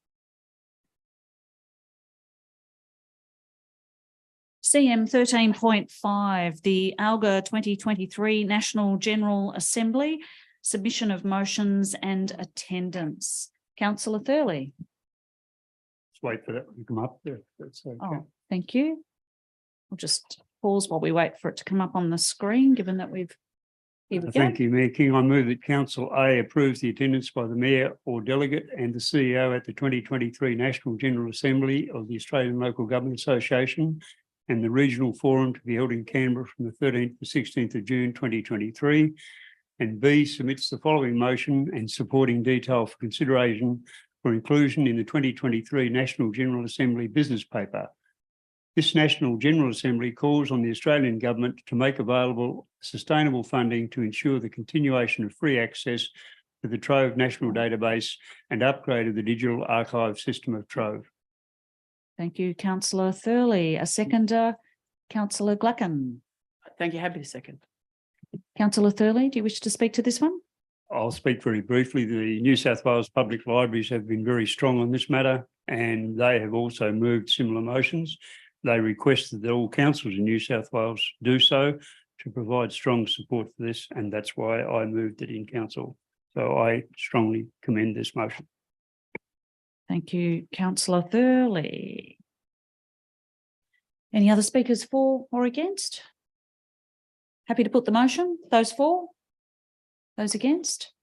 CM 13.5, the ALGA 2023 National General Assembly, submission of motions and attendance. Councillor Thurley. Let's wait for that to come up there. That's okay. Oh, thank you. We'll just pause while we wait for it to come up on the screen, given that we've. Here we go. Thank you, Mayor King. I move that Council A approves the attendance by the Mayor or Delegate and the CEO at the 2023 National General Assembly of the Australian Local Government Association and the Regional Forum to be held in Canberra from the 13th to 16th of June 2023. And B submits the following motion and supporting detail for consideration for inclusion in the 2023 National General Assembly business paper. This National General Assembly calls on the Australian Government to make available sustainable funding to ensure the continuation of free access to the Trove National Database and upgrade of the digital archive system of Trove. Thank you, councillor Thurley. A seconder, councillor Gluckin. Thank you. Happy to second. Councillor Thurley, do you wish to speak to this one? I'll speak very briefly. The New South Wales Public Libraries have been very strong on this matter, and they have also moved similar motions. They requested that all councils in New South Wales do so to provide strong support for this, and that's why I moved it in council. So I strongly commend this motion. Thank you, councillor Thurley. Any other speakers for or against? Happy to put the motion. Those for? Those against?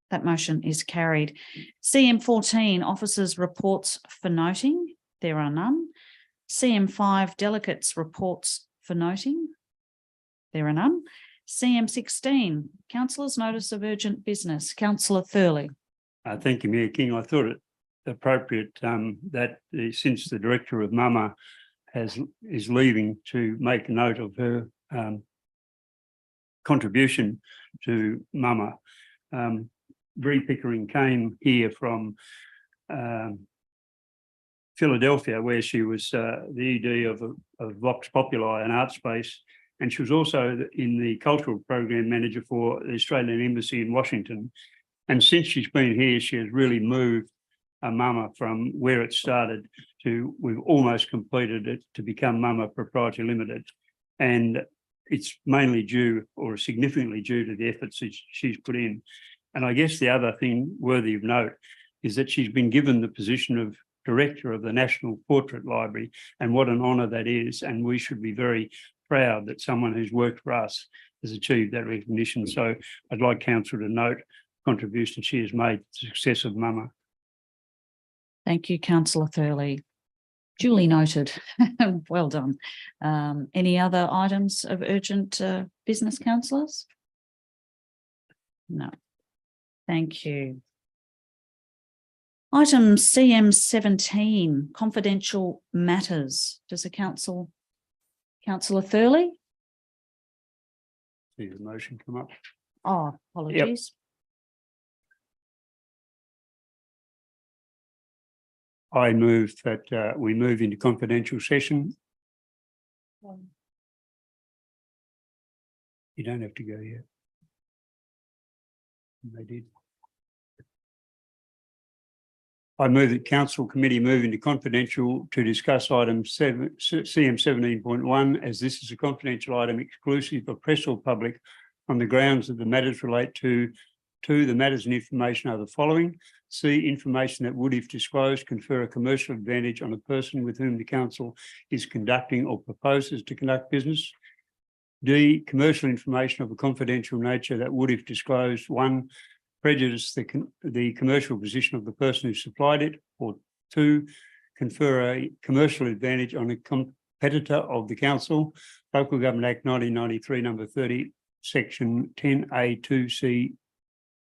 That motion is carried. CM 14, officers' reports for noting. There are none. CM 5, delegates' reports for noting. There are none. CM 16, councillors' notice of urgent business. Councillor Thurley. Thank you, Mayor King. I thought it appropriate that since the director of MUMA is leaving, to make a note of her contribution to MUMA. Bree Pickering came here from Philadelphia, where she was the ED of Vox Populi, an art space, and she was also in the cultural program manager for the Australian Embassy in Washington. And since she's been here, she has really moved MUMA from where it started to, we've almost completed it, to become MUMA Proprietary Limited. And it's mainly due, or significantly due, to the efforts that she's put in. And I guess the other thing worthy of note is that she's been given the position of Director of the National Portrait Library, and what an honour that is. And we should be very proud that someone who's worked for us has achieved that recognition. So I'd like Council to note the contribution she has made to the success of MUMA. Thank you, councillor Thurley. Duly noted. Well done. Any other items of urgent business, councillors? No. Thank you. Item CM 17, confidential matters. Does the councillor Thurley? See the motion come up. Oh, apologies. I move that we move into confidential session. You don't have to go yet. They did. I move that council committee move into confidential to discuss item CM 17.1, as this is a confidential item exclusive of press or public, on the grounds that the matters relate to the matters and information are the following. C, information that would, if disclosed, confer a commercial advantage on a person with whom the council is conducting or proposes to conduct business. D, commercial information of a confidential nature that would, if disclosed, 1, prejudice the commercial position of the person who supplied it, or 2, confer a commercial advantage on a competitor of the council, Local Government Act 1993, number 30, section 10A2C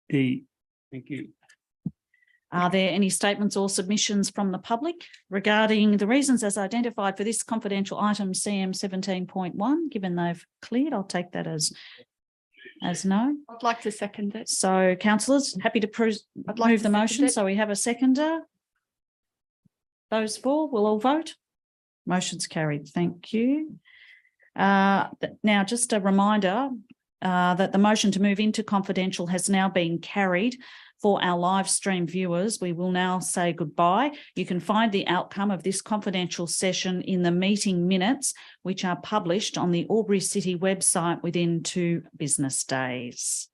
D. Thank you. Are there any statements or submissions from the public regarding the reasons as identified for this confidential item CM 17.1? Given they've cleared, I'll take that as no. I'd like to second it. So councillors, happy to I'd like move to the second motion. it. So we have a seconder. Those for, will all vote. Motion's carried. Thank you. Now, just a reminder that the motion to move into confidential has now been carried. For our live stream viewers, we will now say goodbye. You can find the outcome of this confidential session in the meeting minutes, which are published on the Albury City website within 2 business days.